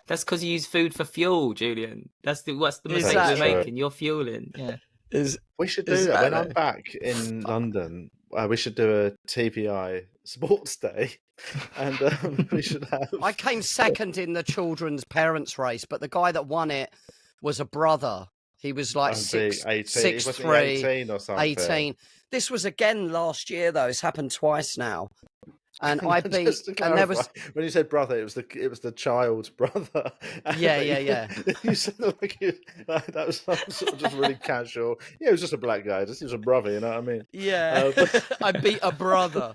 That's because you use food for fuel, Julian. What's the mistake you're making? You're fueling. Yeah. We should do that when I'm back in London. We should do a TVI sports day, and we should have. I came second in the children's parents race, but the guy that won it was a brother. He was like 6'3", 18 or something. 18. This was again last year, though. It's happened twice now. And I beat, Just to and there clarify, was, when you said brother, it was the child's brother. yeah. You said that was sort of just really casual. Yeah, it was just a black guy. He was a brother. You know what I mean? Yeah, I beat a brother.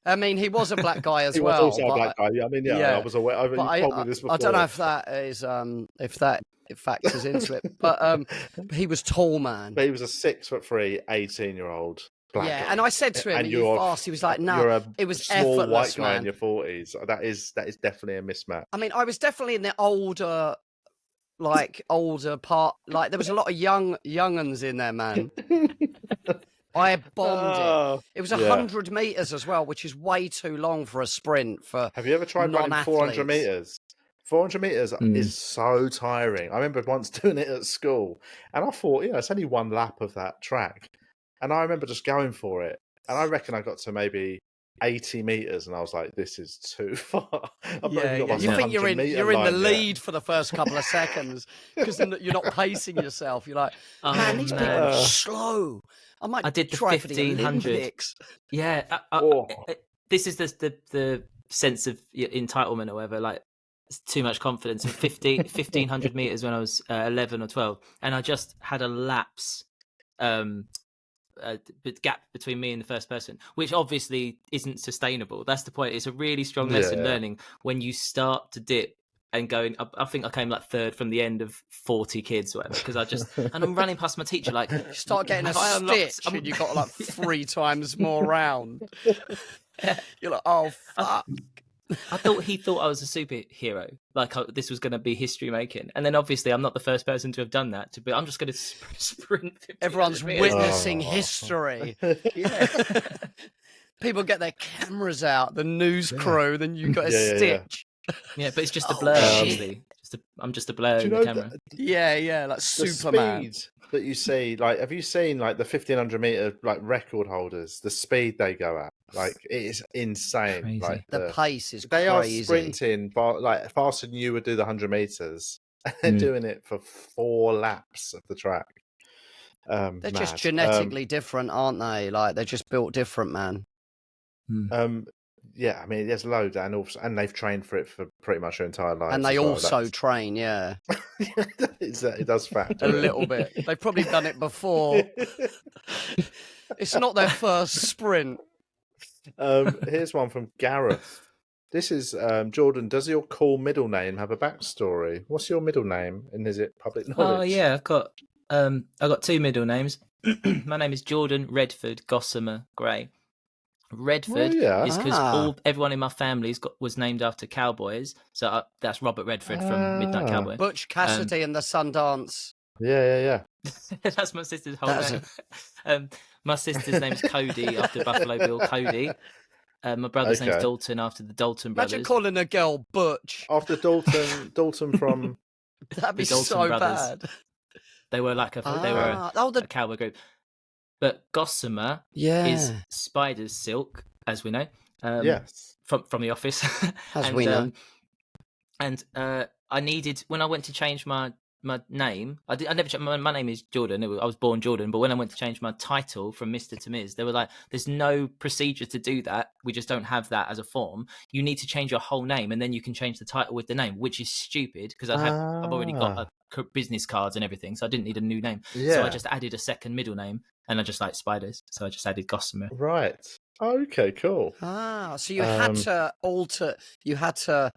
I mean, he was a black guy as He was well. also a black guy. I mean, yeah, I was aware. You told me this before. I don't know if that is if that factors into it, but he was tall, man. But he was a 6'3", 18-year-old black guy. And I said to him, and "Are you fast?" He was like, "No, you're a it was small effortless, white guy man." in your 40s. That is definitely a mismatch. I mean, I was definitely in the older part. Like there was a lot of younguns in there, man. I bombed it. It was 100 meters as well, which is way too long for a sprint. Have you ever tried running 400 meters? 400 meters is so tiring. I remember once doing it at school, and I thought, it's only one lap of that track, and I remember just going for it, and I reckon I got to maybe 80 meters, and I was like, "This is too far." You think you're in the lead for the first couple of seconds because you're not pacing yourself. You're like, "Man, these people are slow." I did try the 1500. Yeah, this is the sense of entitlement or whatever. Like, it's too much confidence. 1500 meters when I was 11 or 12, and I just had a lapse. Gap between me and the first person, which obviously isn't sustainable. That's the point. It's a really strong lesson learning when you start to dip and going. I think I came like third from the end of 40 kids or whatever, because and I'm running past my teacher like, you start getting a stitch and you got like 3 times more round. You're like, oh fuck. I thought he thought I was a superhero, like this was going to be history making, and then obviously I'm not the first person to have done that. I'm just going to sprint. Everyone's witnessing history. Yeah. People get their cameras out, the news crew. Then you got a stitch. Yeah, but it's just a blur. Obviously, I'm just a blur in the camera. Like Superman. The speed that you see, like, have you seen like the 1500 meter like record holders? The speed they go at, like, it is insane. Crazy. Like the pace is they crazy. are sprinting like faster than you would do the 100 meters. And they're doing it for 4 laps of the track. They're just genetically different, aren't they? Like they're just built different, man. Yeah, I mean, there's loads, and they've trained for it for pretty much their entire lives. And they also train, it does factor a little bit. They've probably done it before. It's not their first sprint. Here's one from Gareth. This is Jordan. Does your cool middle name have a backstory? What's your middle name, and is it public knowledge? Oh yeah, I've got 2 middle names. My name is Jordan Redford Gossamer Gray. Redford is because everyone in my family was named after cowboys. So that's Robert Redford from Midnight Cowboy. Butch Cassidy and the Sundance. Yeah. That's my sister's whole name. My sister's name's Cody after Buffalo Bill Cody. My brother's name's Dalton after the Dalton brothers. Imagine calling a girl Butch. After Dalton from... That'd be so brothers. Bad. They were like a cowboy group. But gossamer is spider's silk, as we know. Yes. From The Office. As we know. And I needed, when I went to change my name, I never. My name is Jordan. I was born Jordan, but when I went to change my title from Mr. to Ms., they were like, "There's no procedure to do that. We just don't have that as a form. You need to change your whole name, and then you can change the title with the name," which is stupid because I've already got business cards and everything, so I didn't need a new name. Yeah. So I just added a second middle name, and I just like spiders, so I just added Gossamer. Right. Okay. Cool. So you had to alter. You had to.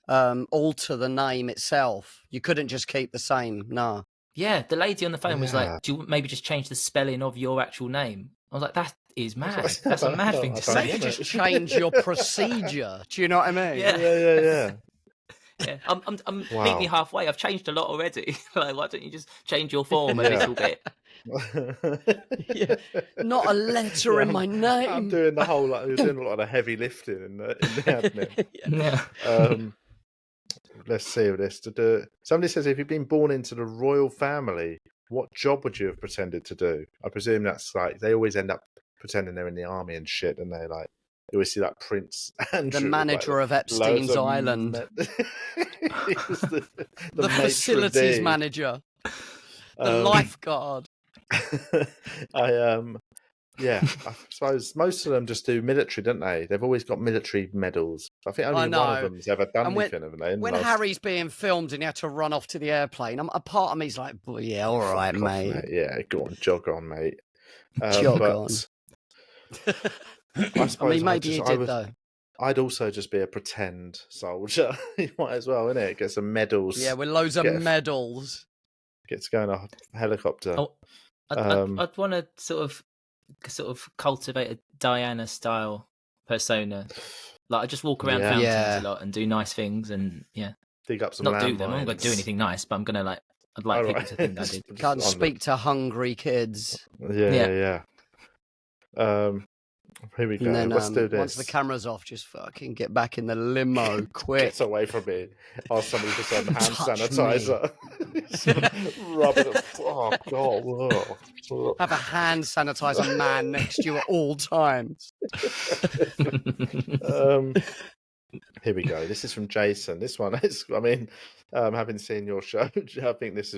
Alter the name itself. You couldn't just keep the same. No. Yeah, the lady on the phone was like, "Do you maybe just change the spelling of your actual name?" I was like, "That is mad. That's a mad thing to say." Maybe just change your procedure. Do you know what I mean? Yeah. Yeah, meet me halfway. I've changed a lot already. Like, why don't you just change your form a little bit? Not a letter in my name. I'm doing the whole. You're doing a lot of heavy lifting in the admin. Let's see this. Somebody says, if you've been born into the royal family, what job would you have pretended to do? I presume that's like they always end up pretending they're in the army and shit, and they like. You always see that Prince Andrew, the manager of Epstein's Island, the facilities manager, the lifeguard. Yeah, I suppose most of them just do military, don't they? They've always got military medals. I think only one of them's ever done anything, haven't they? When Harry's being filmed and he had to run off to the airplane, a part of me's like, well, yeah, all right, mate. Yeah, go on, jog on, mate. Jog on. I suppose maybe he did, though. I'd also just be a pretend soldier. You might as well, innit? Get some medals. Yeah, with loads of medals. Get to go in a helicopter. Oh, I'd want to sort of cultivate a Diana style persona. Like I just walk around fountains a lot and do nice things and dig up some not land do them. mines. I'm not going to do anything nice, but I'm going to I'd like people to think I did. Can't speak to hungry kids. Yeah. Here we go. And then, Let's do this. Once the camera's off, just fucking get back in the limo quick. Get away from me. Ask somebody for some hand sanitizer. Rub it. Oh, God. Whoa. Have a hand sanitizer man next to you at all times. Here we go. This is from Jason. This one is, having seen your show, I think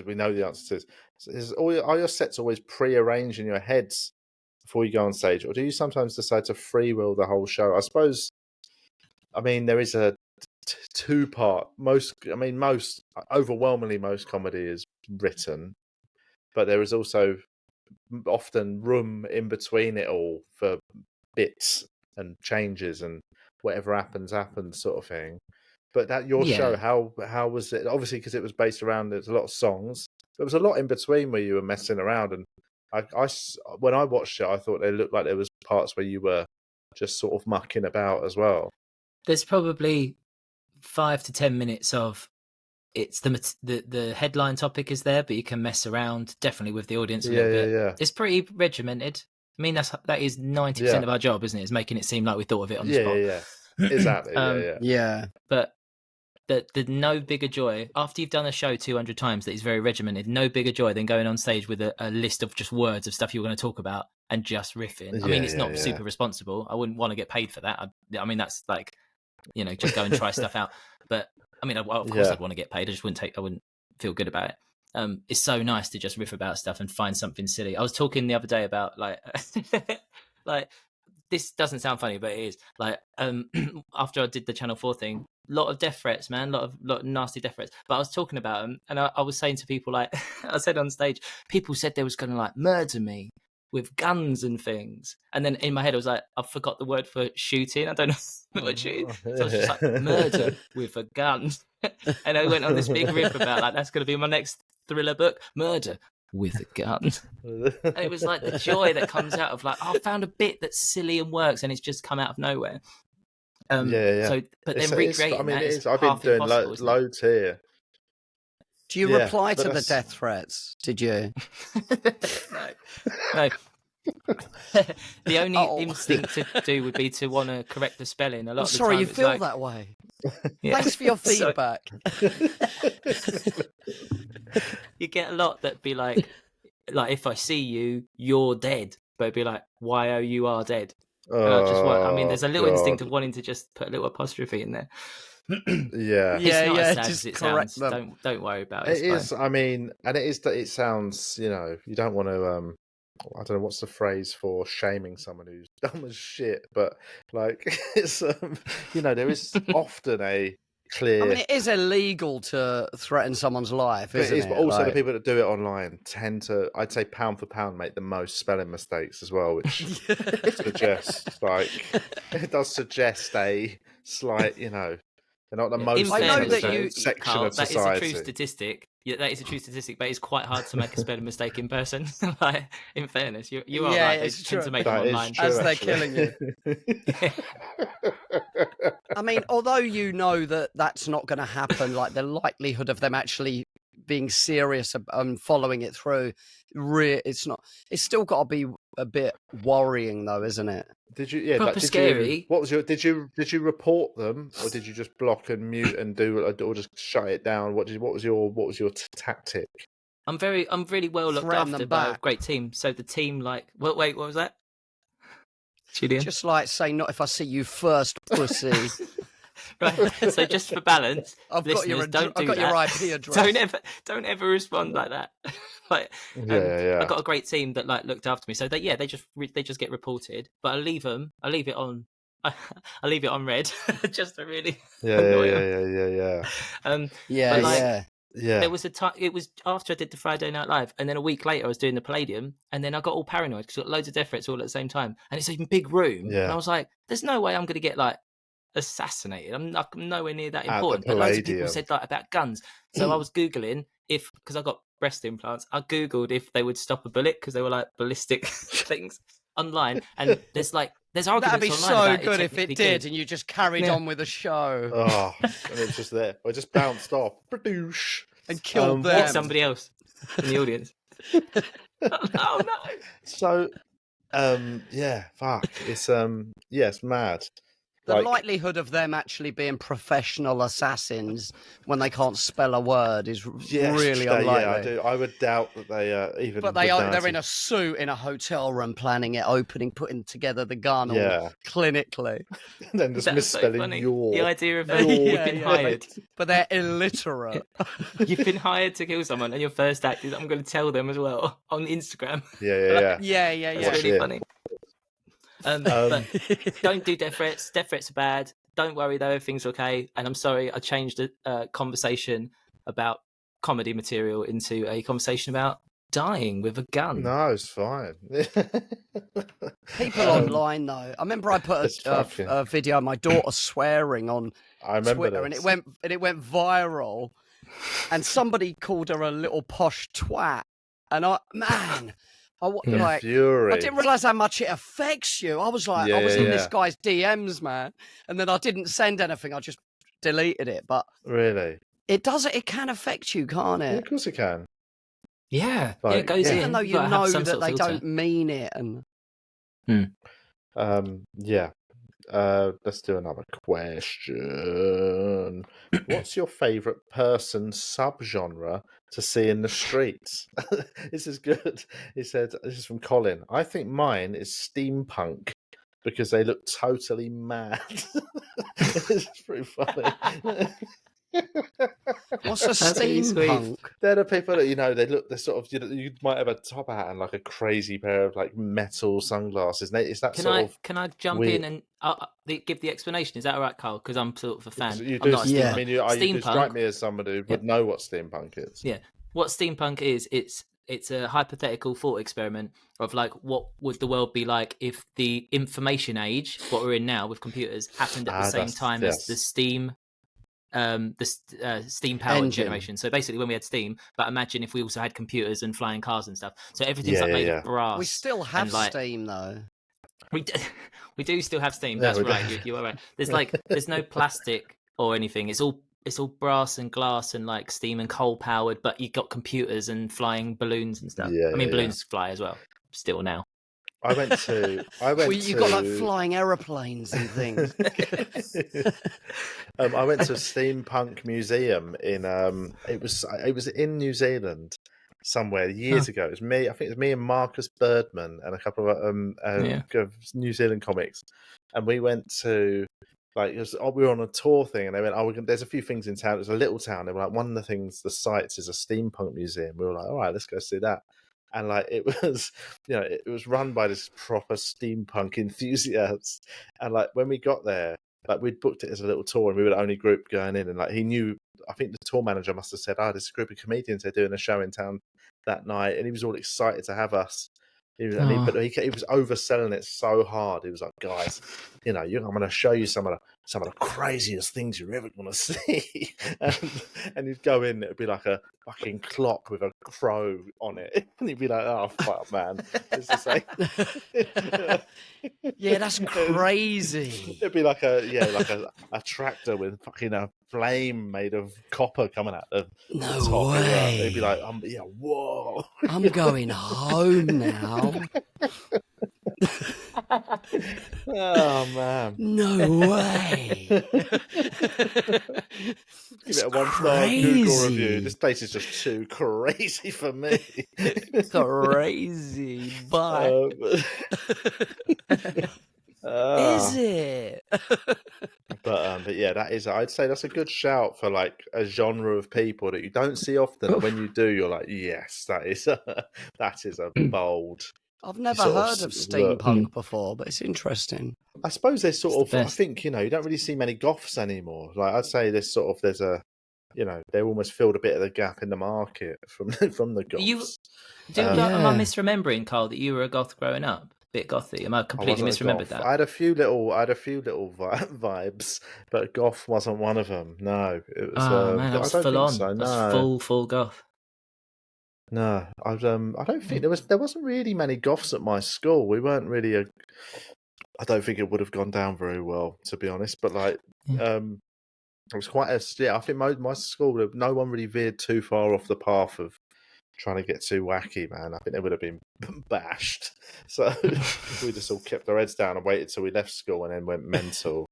we know the answer to this. Are your sets always pre-arranged in your heads before you go on stage, or do you sometimes decide to freewheel the whole show? I suppose, there is a two-part. Overwhelmingly most comedy is written, but there is also often room in between it all for bits and changes and whatever happens sort of thing. But your show, how was it? Obviously, because it was based around, there's a lot of songs. There was a lot in between where you were messing around, and when I watched it, I thought they looked like there was parts where you were just sort of mucking about as well. There's probably 5 to 10 minutes of it's the headline topic is there, but you can mess around definitely with the audience a little bit. Yeah. It's pretty regimented. That is 90% of our job, isn't it? Is making it seem like we thought of it on the spot. Yeah. Exactly. Yeah. But the no bigger joy after you've done a show 200 times that is very regimented. No bigger joy than going on stage with a list of just words of stuff you're going to talk about and just riffing. It's not super responsible. I wouldn't want to get paid for that. That's like, just go and try stuff out. But of course I'd want to get paid. I wouldn't feel good about it. It's so nice to just riff about stuff and find something silly. I was talking the other day about like this doesn't sound funny, but it is after I did the Channel 4 thing, a lot of death threats, man, a lot of nasty death threats. But I was talking about them, and I was saying to people, I said on stage, people said they was going to murder me with guns and things, and then in my head I was like, I forgot the word for shooting. I don't know what shooting. So I was just like, murder with a gun, and I went on this big riff about that's going to be my next thriller book, murder with a gun. And it was like the joy that comes out of I found a bit that's silly and works, and it's just come out of nowhere. So, but then recreating that is I've been doing loads here. Do you reply to the death threats? Did you? No. The only instinct to do would be to want to correct the spelling. A lot of the time, you feel that way. Thanks for your feedback. You get a lot that be like if I see you, you're dead. But it'd be like, you are dead. And I just there's a little instinct of wanting to just put a little apostrophe in there. It's not as sad as it sounds. Don't worry about it. It is. And it is that it sounds. You don't want to. I don't know what's the phrase for shaming someone who's dumb as shit, but it's there is often a clear. It is illegal to threaten someone's life, isn't it? But also the people that do it online tend to, I'd say, pound for pound, make the most spelling mistakes as well, which suggests it does suggest a slight, they're not the most section Carl, of society. That is a true statistic. Yeah, that is a true statistic, but it's quite hard to make a spelling mistake in person. In fairness, you are right. They tend to make them online as they're killing you. Although that's not going to happen, the likelihood of them actually being serious and following it through, it's not. It's still got to be a bit worrying, though, isn't it? Did you? Yeah, proper scary. What was your? Did you report them, or did you just block and mute and or just shut it down? What was your tactic? I'm really well looked after by a great team. So the team, wait, what was that? Julian? Just say, not if I see you first, pussy. Right. So just for balance, I've got your listeners, don't do I've got that. your IP address. Don't ever respond like that. Like, Yeah. I got a great team that like looked after me, so they just get reported, but I leave it on. I leave it on red just to really annoy them. But like, there was a time. It was after I did the Friday Night Live, and then a week later I was doing the Palladium, and then I got all paranoid because I got loads of death threats all at the same time, and it's a big room, and I was like, "There's no way I'm going to get like assassinated. I'm nowhere near that important." But loads of people said like about guns, so I was googling because I got breast implants. I googled if they would stop a bullet because they were like ballistic things online, and there's arguments. That'd be online so good if it did, and you just carried on with the show. Oh, and it was just there. I just bounced off, and killed them. Hit somebody else in the audience. Oh no! So, fuck. It's mad. The likelihood of them actually being professional assassins when they can't spell a word is really unlikely. Yeah, I do. I would doubt that they even. But they're in a suit in a hotel room, planning it, putting together the gun all clinically. And then just misspelling your. The idea of you've been hired, but they're illiterate. You've been hired to kill someone, and your first act is I'm going to tell them as well on Instagram. Yeah. It's really funny. But don't do death threats. Death threats are bad. Don't worry though, everything's okay. And I'm sorry, I changed the conversation about comedy material into a conversation about dying with a gun. No, it's fine. People online though. I remember I put a video of my daughter swearing on Twitter, and it went viral. And somebody called her a little posh twat. And I didn't realise how much it affects you. I was like, I was in this guy's DMs, man, and then I didn't send anything. I just deleted it. But really, it does. It can affect you, can't it? Yeah, of course it can. Yeah, it goes in. Even though you know that they don't mean it. And let's do another question. What's your favourite person subgenre to see in the streets? This is good. He said, this is from Colin. I think mine is steampunk because they look totally mad. It's pretty funny. What's a steampunk? They're the people that they're sort of you might have a top hat and like a crazy pair of like metal sunglasses. It's that Can I jump in and give the explanation? Is that all right, Carl? Because I'm sort of a fan. You do. I mean, you strike me as somebody who would know what steampunk is. Yeah, what steampunk is? It's a hypothetical thought experiment of like what would the world be like if the information age, what we're in now with computers, happened at the same time as the steam. Steam powered generation. So basically when we had steam, but imagine if we also had computers and flying cars and stuff. So everything's made of brass. We still have steam though. We do still have steam. That's right. You are right. There's no plastic or anything. It's all brass and glass and like steam and coal powered, but you've got computers and flying balloons and stuff. Balloons fly as well still now. I went to. You got like flying aeroplanes and things. I went to a steampunk museum in. It was in New Zealand somewhere years ago. It was me. I think it was me and Marcus Birdman and a couple of New Zealand comics, and we went to. We were on a tour thing, and they went, there's a few things in town. It was a little town. They were like, one of the sites is a steampunk museum. We were like, all right, let's go see that. And like it was run by this proper steampunk enthusiast. And like when we got there, like we'd booked it as a little tour, and we were the only group going in. And like he knew, I think the tour manager must have said, "There's a group of comedians. They're doing a show in town that night," and he was all excited to have us. He was overselling it so hard. He was like, "Guys, I'm going to show you some of the craziest things you're ever going to see." and you'd go in, it'd be like a fucking clock with a crow on it, and he'd be like, "Oh fuck, man!" It's the same. Yeah, that's crazy. It'd be like a tractor with fucking a flame made of copper coming out of the top. Way. They'd be like, whoa! I'm going home now. Oh man! No way! Give it a 1-star Google review. This place is just too crazy for me. Crazy, but is it? But yeah, that is. I'd say that's a good shout for like a genre of people that you don't see often. And when you do, you're like, yes, that is a bold. I've never heard of steampunk before, but it's interesting. I suppose there's sort of. I best. think you don't really see many goths anymore. Like I'd say there's a. They almost filled a bit of the gap in the market from the goths. Am I misremembering, Carl, that you were a goth growing up? Bit gothy. Am I completely misremembered that? I had a few little vibes, but goth wasn't one of them. No, it was. Man, I was full on. So, no. I was full goth. No, I don't think there wasn't really many goths at my school. We weren't really I don't think it would have gone down very well, to be honest. But like, it was quite I think my school, no one really veered too far off the path of trying to get too wacky, man. I think they would have been bashed. So we just all kept our heads down and waited till we left school and then went mental.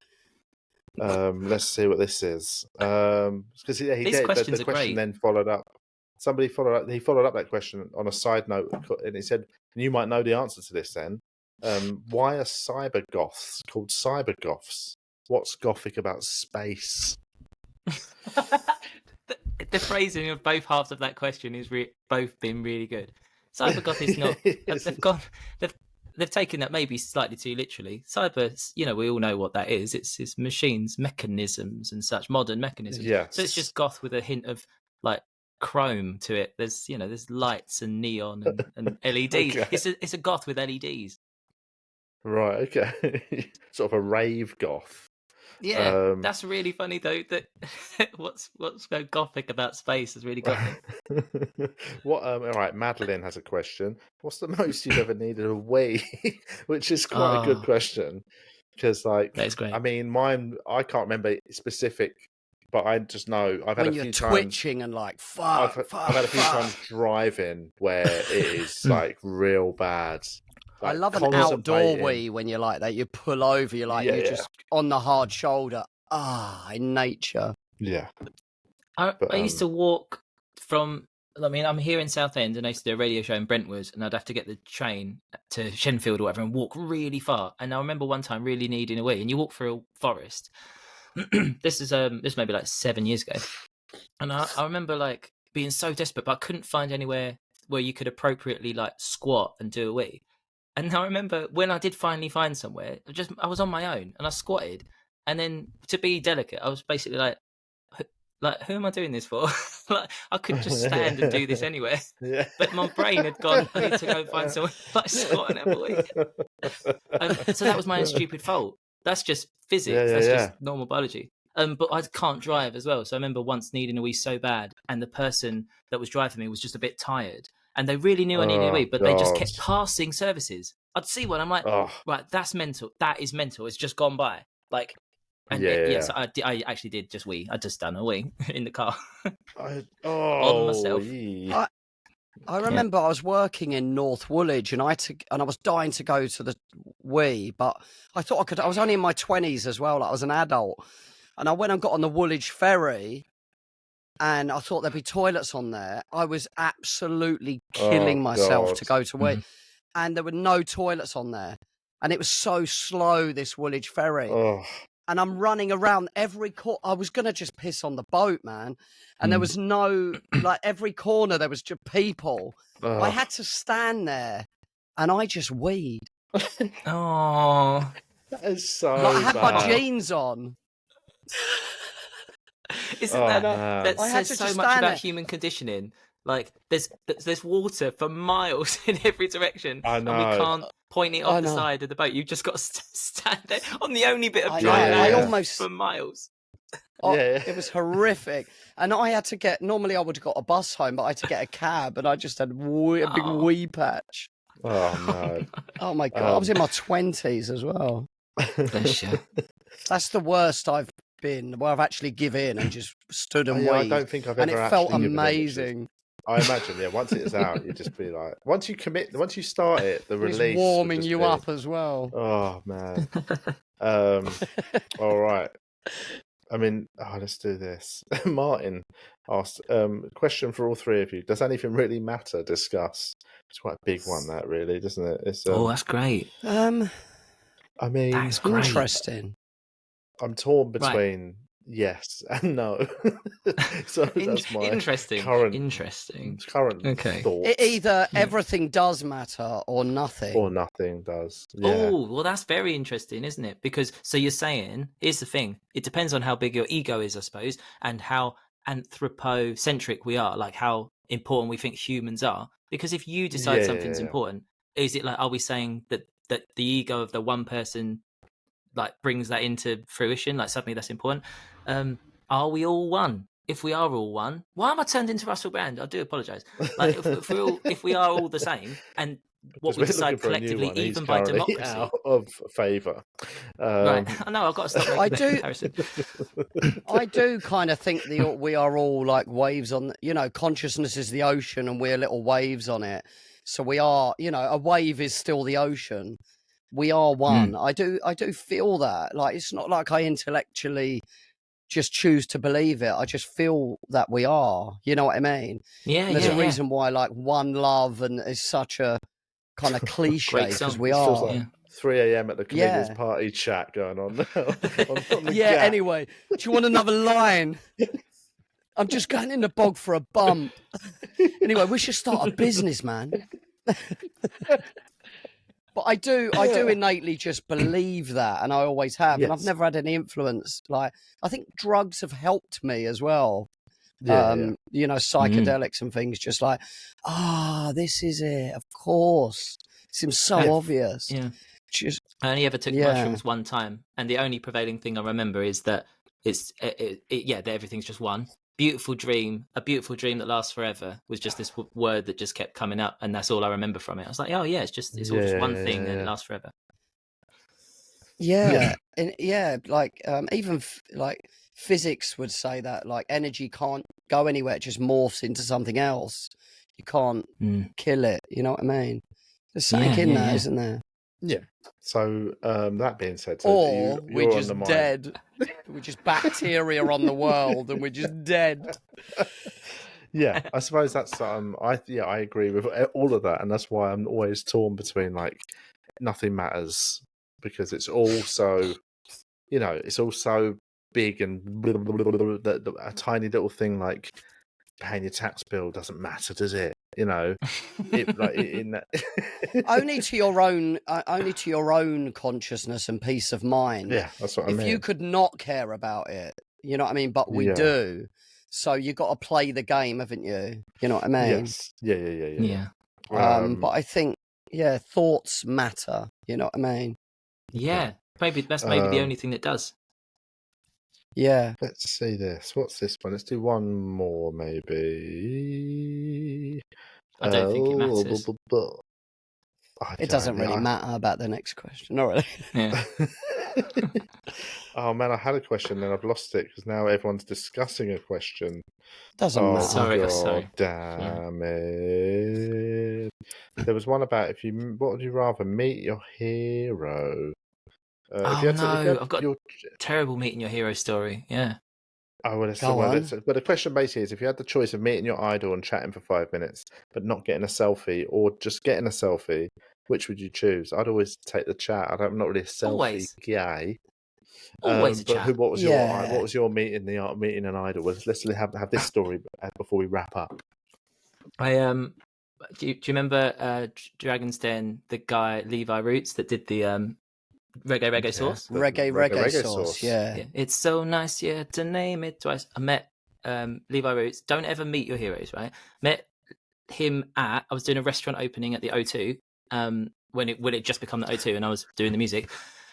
Let's see what this is. Because he These did. questions The are question great. then followed up. Somebody he followed up that question on a side note, and he said, and you might know the answer to this then. Why are cyber goths called cyber goths? What's gothic about space? The phrasing of both halves of that question is both been really good. Cybergoth is not. They've taken that maybe slightly too literally. Cyber, we all know what that is. It's machines, mechanisms, and such modern mechanisms. Yes. So it's just goth with a hint of like chrome to it. There's lights and neon and LEDs. Okay. It's a goth with LEDs. Right. Okay. Sort of a rave goth. Yeah, that's really funny though. That what's so gothic about space is really got me. All right, Madeline has a question. What's the most you've ever needed a wee? Which is quite a good question because, like, that's great. I mean, mine I can't remember specific, but I just know I've had when a few you're twitching and like fuck. I've had a few times driving where it is like real bad. Like, I love an outdoor wee when you're like that. You pull over, you're like, you're just on the hard shoulder. In nature. Yeah. I used to walk from, I'm here in Southend and I used to do a radio show in Brentwood and I'd have to get the train to Shenfield or whatever and walk really far. And I remember one time really needing a wee and you walk through a forest. This may be like 7 years ago. And I remember like being so desperate, but I couldn't find anywhere where you could appropriately like squat and do a wee. And I remember when I did finally find somewhere, I was on my own and I squatted. And then to be delicate, I was basically like, who am I doing this for? Like, I could just stand and do this anywhere. Yeah. But my brain had gone, I need to go find someone like squat and have a wee. So that was my own stupid fault. That's just physics. That's just normal biology. But I can't drive as well. So I remember once needing a wee so bad and the person that was driving me was just a bit tired. And they really knew I needed a wee, but they just kept passing services. I'd see one, I'm like, right, that's mental. That is mental. It's just gone by. Like, and so I actually did just wee. I just done a wee in the car on myself. I remember I was working in North Woolwich and I was dying to go to the wee, but I thought I could. I was only in my 20s as well. Like I was an adult, and I went and got on the Woolwich ferry. And I thought there'd be toilets on there. I was absolutely killing myself to go to wee. And there were no toilets on there. And it was so slow, this Woolwich ferry. And I'm running around every corner. I was going to just piss on the boat, man. And there was no, like every corner, there was just people. I had to stand there and I just weed. That is so I had my jeans on. Isn't that says so much about human conditioning? Like there's water for miles in every direction, and we can't point it off the side of the boat. You've just got to stand there on the only bit of dry land for miles. It was horrific, and I had to get. Normally, I would have got a bus home, but I had to get a cab, and I just had a big wee patch. Oh no! Oh my god! I was in my 20s as well. Bless you. That's the worst I've been, where I've actually given in and just stood and I don't think I've ever. And it felt amazing. I imagine, once it's out, you just be like, once you start it, the release it's warming you up as well. Oh man. All right. I mean, let's do this. Martin asked, question for all three of you. Does anything really matter? Discuss. It's quite a big one, that really, doesn't it? It's, that's great. I mean, that's great. Interesting. I'm torn between yes and no. So that's my interesting. current okay. thoughts. Either everything does matter or nothing. Or nothing does. Yeah. Oh, well, that's very interesting, isn't it? Because so you're saying, here's the thing: it depends on how big your ego is, I suppose, and how anthropocentric we are, like how important we think humans are. Because if you decide something's important, is it like, are we saying that the ego of the one person like brings that into fruition? Like suddenly that's important. Are we all one? If we are all one, why am I turned into Russell Brand? I do apologise. Like if we are all the same, and what we decide collectively, even by democracy, out of favour. Right? I know I've got to stop making that comparison. I do kind of think we are all like waves on. Consciousness is the ocean, and we're little waves on it. So we are. A wave is still the ocean. We are one. I do feel that. Like, it's not like I intellectually just choose to believe it. I just feel that we are. You know what I mean? Yeah. And there's a reason why, like, one love and is such a kind of cliche, because we are. Like 3 a.m. at the comedian's party chat going on. Anyway, do you want another line? I'm just going in the bog for a bump. Anyway, we should start a business, man. But I do innately just believe that, and I always have, and I've never had any influence. Like, I think drugs have helped me as well. Psychedelics and things, just like, this is it. Of course, it seems so obvious. Yeah. I only ever took mushrooms one time, and the only prevailing thing I remember is that that everything's just one. Beautiful dream, a beautiful dream that lasts forever was just this word that just kept coming up, and that's all I remember from it. I was like, oh yeah, it's all just one thing and it lasts forever. And even like physics would say that, like, energy can't go anywhere; it just morphs into something else. You can't kill it. You know what I mean? There's something in there, isn't there? Yeah. So that being said, we're just dead. We're just bacteria on the world, and we're just dead. Yeah, I suppose that's I agree with all of that, and that's why I'm always torn between, like, nothing matters, because it's all so, it's all so big, and that a tiny little thing like paying your tax bill doesn't matter, does it? Only to your own consciousness and peace of mind. Yeah, that's what I mean. If you could not care about it, you know what I mean? But we do. So you got to play the game, haven't you? You know what I mean? Yes. Yeah. But I think, thoughts matter. You know what I mean? Yeah. Maybe that's the only thing that does. Yeah. Let's see this. What's this one? Let's do one more, maybe. I don't think it matters. It doesn't really matter about the next question. Not really. Yeah. Oh man, I had a question, then I've lost it because now everyone's discussing a question. Doesn't matter. Sorry. Damn it. There was one about what would you rather, meet your hero? I've got a terrible meeting your hero story. Yeah. But the question basically is, if you had the choice of meeting your idol and chatting for 5 minutes, but not getting a selfie, or just getting a selfie, which would you choose? I'd always take the chat. I'm not really a selfie guy. Always a chat. What was your meeting an idol? Let's have this story before we wrap up. Do you remember Dragon's Den, the guy Levi Roots that did the reggae sauce? Reggae sauce, yeah. It's so nice, to name it twice. I met Levi Roots. Don't ever meet your heroes, right? Met him I was doing a restaurant opening at the O2, when it just become the O2, and I was doing the music,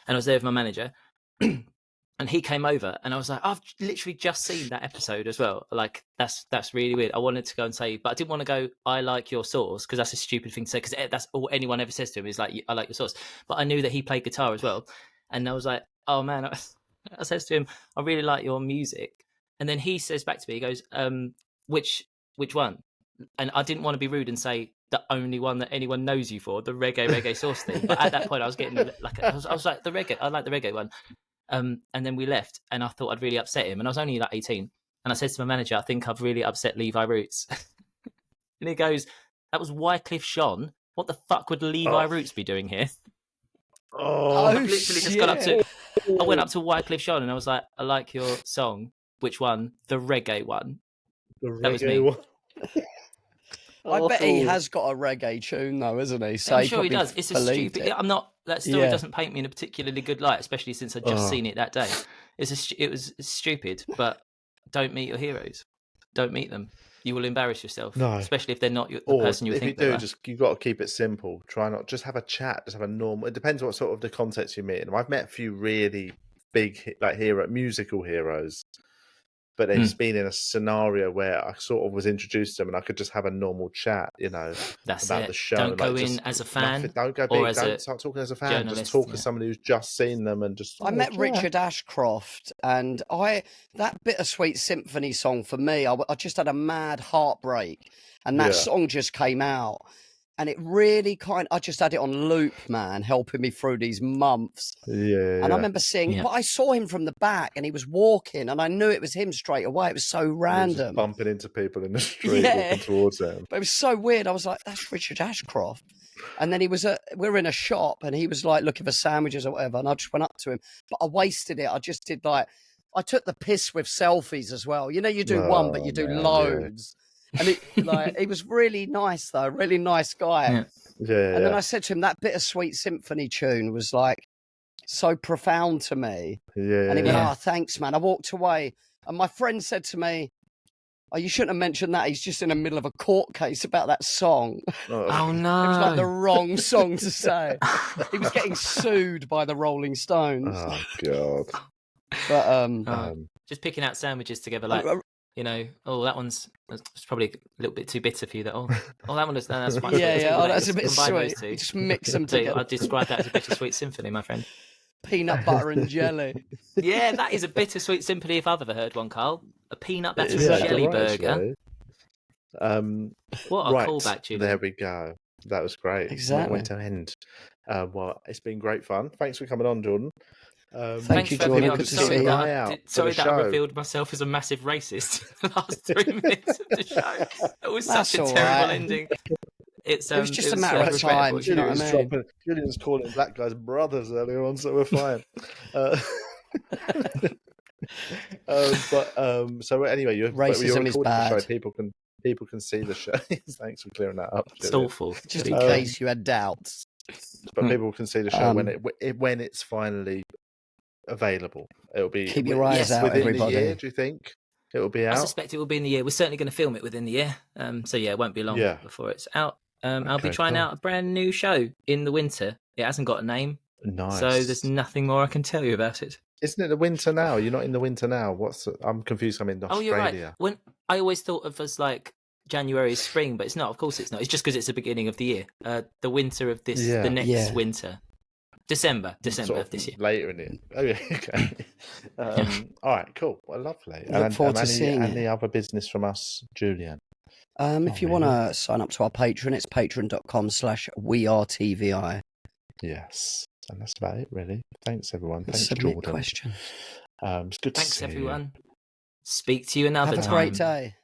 and I was there with my manager, and he came over, and I was like, I've literally just seen that episode as well. Like, that's really weird. I wanted to go and say, but I didn't want to go, I like your sauce, because that's a stupid thing to say, because that's all anyone ever says to him is like, I like your sauce. But I knew that he played guitar as well, and I was like, oh man, I says to him, I really like your music. And then he says back to me, he goes, which one? And I didn't want to be rude and say the only one that anyone knows you for, the reggae sauce thing. But at that point, I was getting like, I was like, the reggae, I like the reggae one. And then we left, and I thought I'd really upset him, and I was only like 18. And I said to my manager, I think I've really upset Levi Roots. And he goes, that was Wycliffe Jean. What the fuck would Levi Roots be doing here? Oh, I've literally just got up to I went up to Wycliffe Jean and I was like, I like your song. Which one? The reggae one. That was me. One. I bet he has got a reggae tune though, isn't he? So I'm sure he does. It's a stupid. I'm not. That story doesn't paint me in a particularly good light, especially since I'd just seen it that day. It was stupid, but don't meet your heroes. Don't meet them. You will embarrass yourself, especially if they're not the person you think they are. You've got to keep it simple. Try not just have a chat, just have a normal. It depends what sort of the context you meet. And I've met a few really big musical heroes, but they've just been in a scenario where I sort of was introduced to them, and I could just have a normal chat, That's about it. the show. Don't go in as a fan. Don't go big. Don't start talking as a fan. Just talk as somebody who's just seen them and just. I met Richard Ashcroft, and that Bittersweet Symphony song for me, I just had a mad heartbreak, and that song just came out. And it really I just had it on loop, man, helping me through these months. And I remember seeing, but I saw him from the back and he was walking and I knew it was him straight away. It was so random. Bumping into people in the street, walking towards them. But it was so weird. I was like, that's Richard Ashcroft. And then we were in a shop and he was like looking for sandwiches or whatever. And I just went up to him, but I wasted it. I just did I took the piss with selfies as well. You do one, but you do loads. And he was really nice though, really nice guy. And then I said to him, that Bittersweet Symphony tune was like so profound to me. And he went, thanks, man. I walked away and my friend said to me, you shouldn't have mentioned that. He's just in the middle of a court case about that song. Oh no. It was like the wrong song to say. He was getting sued by the Rolling Stones. Oh God. But just picking out sandwiches together that one's it's probably a little bit too bitter for you. That that one is that's fine. That's a bit sweet. You just mix them together. I describe that as a bittersweet symphony, my friend. Peanut butter and jelly. Yeah, that is a bittersweet symphony if I've ever heard one, Carl. A peanut butter and jelly burger. What a callback, Julian. There we go. That was great. Exactly. Way to end. Well, it's been great fun. Thanks for coming on, Jordan. Thank you, Jordan. Good to see you. Sorry that I revealed myself as a massive racist the last 3 minutes of the show. It was such a terrible ending. It was just a matter of time. You know what I mean? Julian's calling black guys brothers earlier on, so we're fine. So anyway, racism is bad. Show. People can see the show. Thanks for clearing that up. It's awful. Just in case you had doubts. But people can see the show when it's finally available. It'll be keep your eyes out, within everybody. the year. Do you think it will be out? I suspect it will be in the year. We're certainly going to film it within the year. So it won't be long before it's out. I'll be trying out a brand new show in the winter. It hasn't got a name. Nice. So there's nothing more I can tell you about it. Isn't it the winter now? You're not in the winter now. I'm confused. I'm in Australia. Oh, you're right. When I always thought of as like January, spring, but it's not. Of course, it's not. It's just because it's the beginning of the year. The winter of the next winter. December of this year. Later in it. Okay. All right, cool. Well, lovely. Look forward to seeing it. Any other business from us, Julian? If you want to sign up to our Patreon, it's patreon.com/wearetvi. Yes. And that's about it, really. Thanks, everyone. Thanks, Submit Jordan. questions. It's good to Thanks, see everyone. you. Speak to you another time. Have a great day.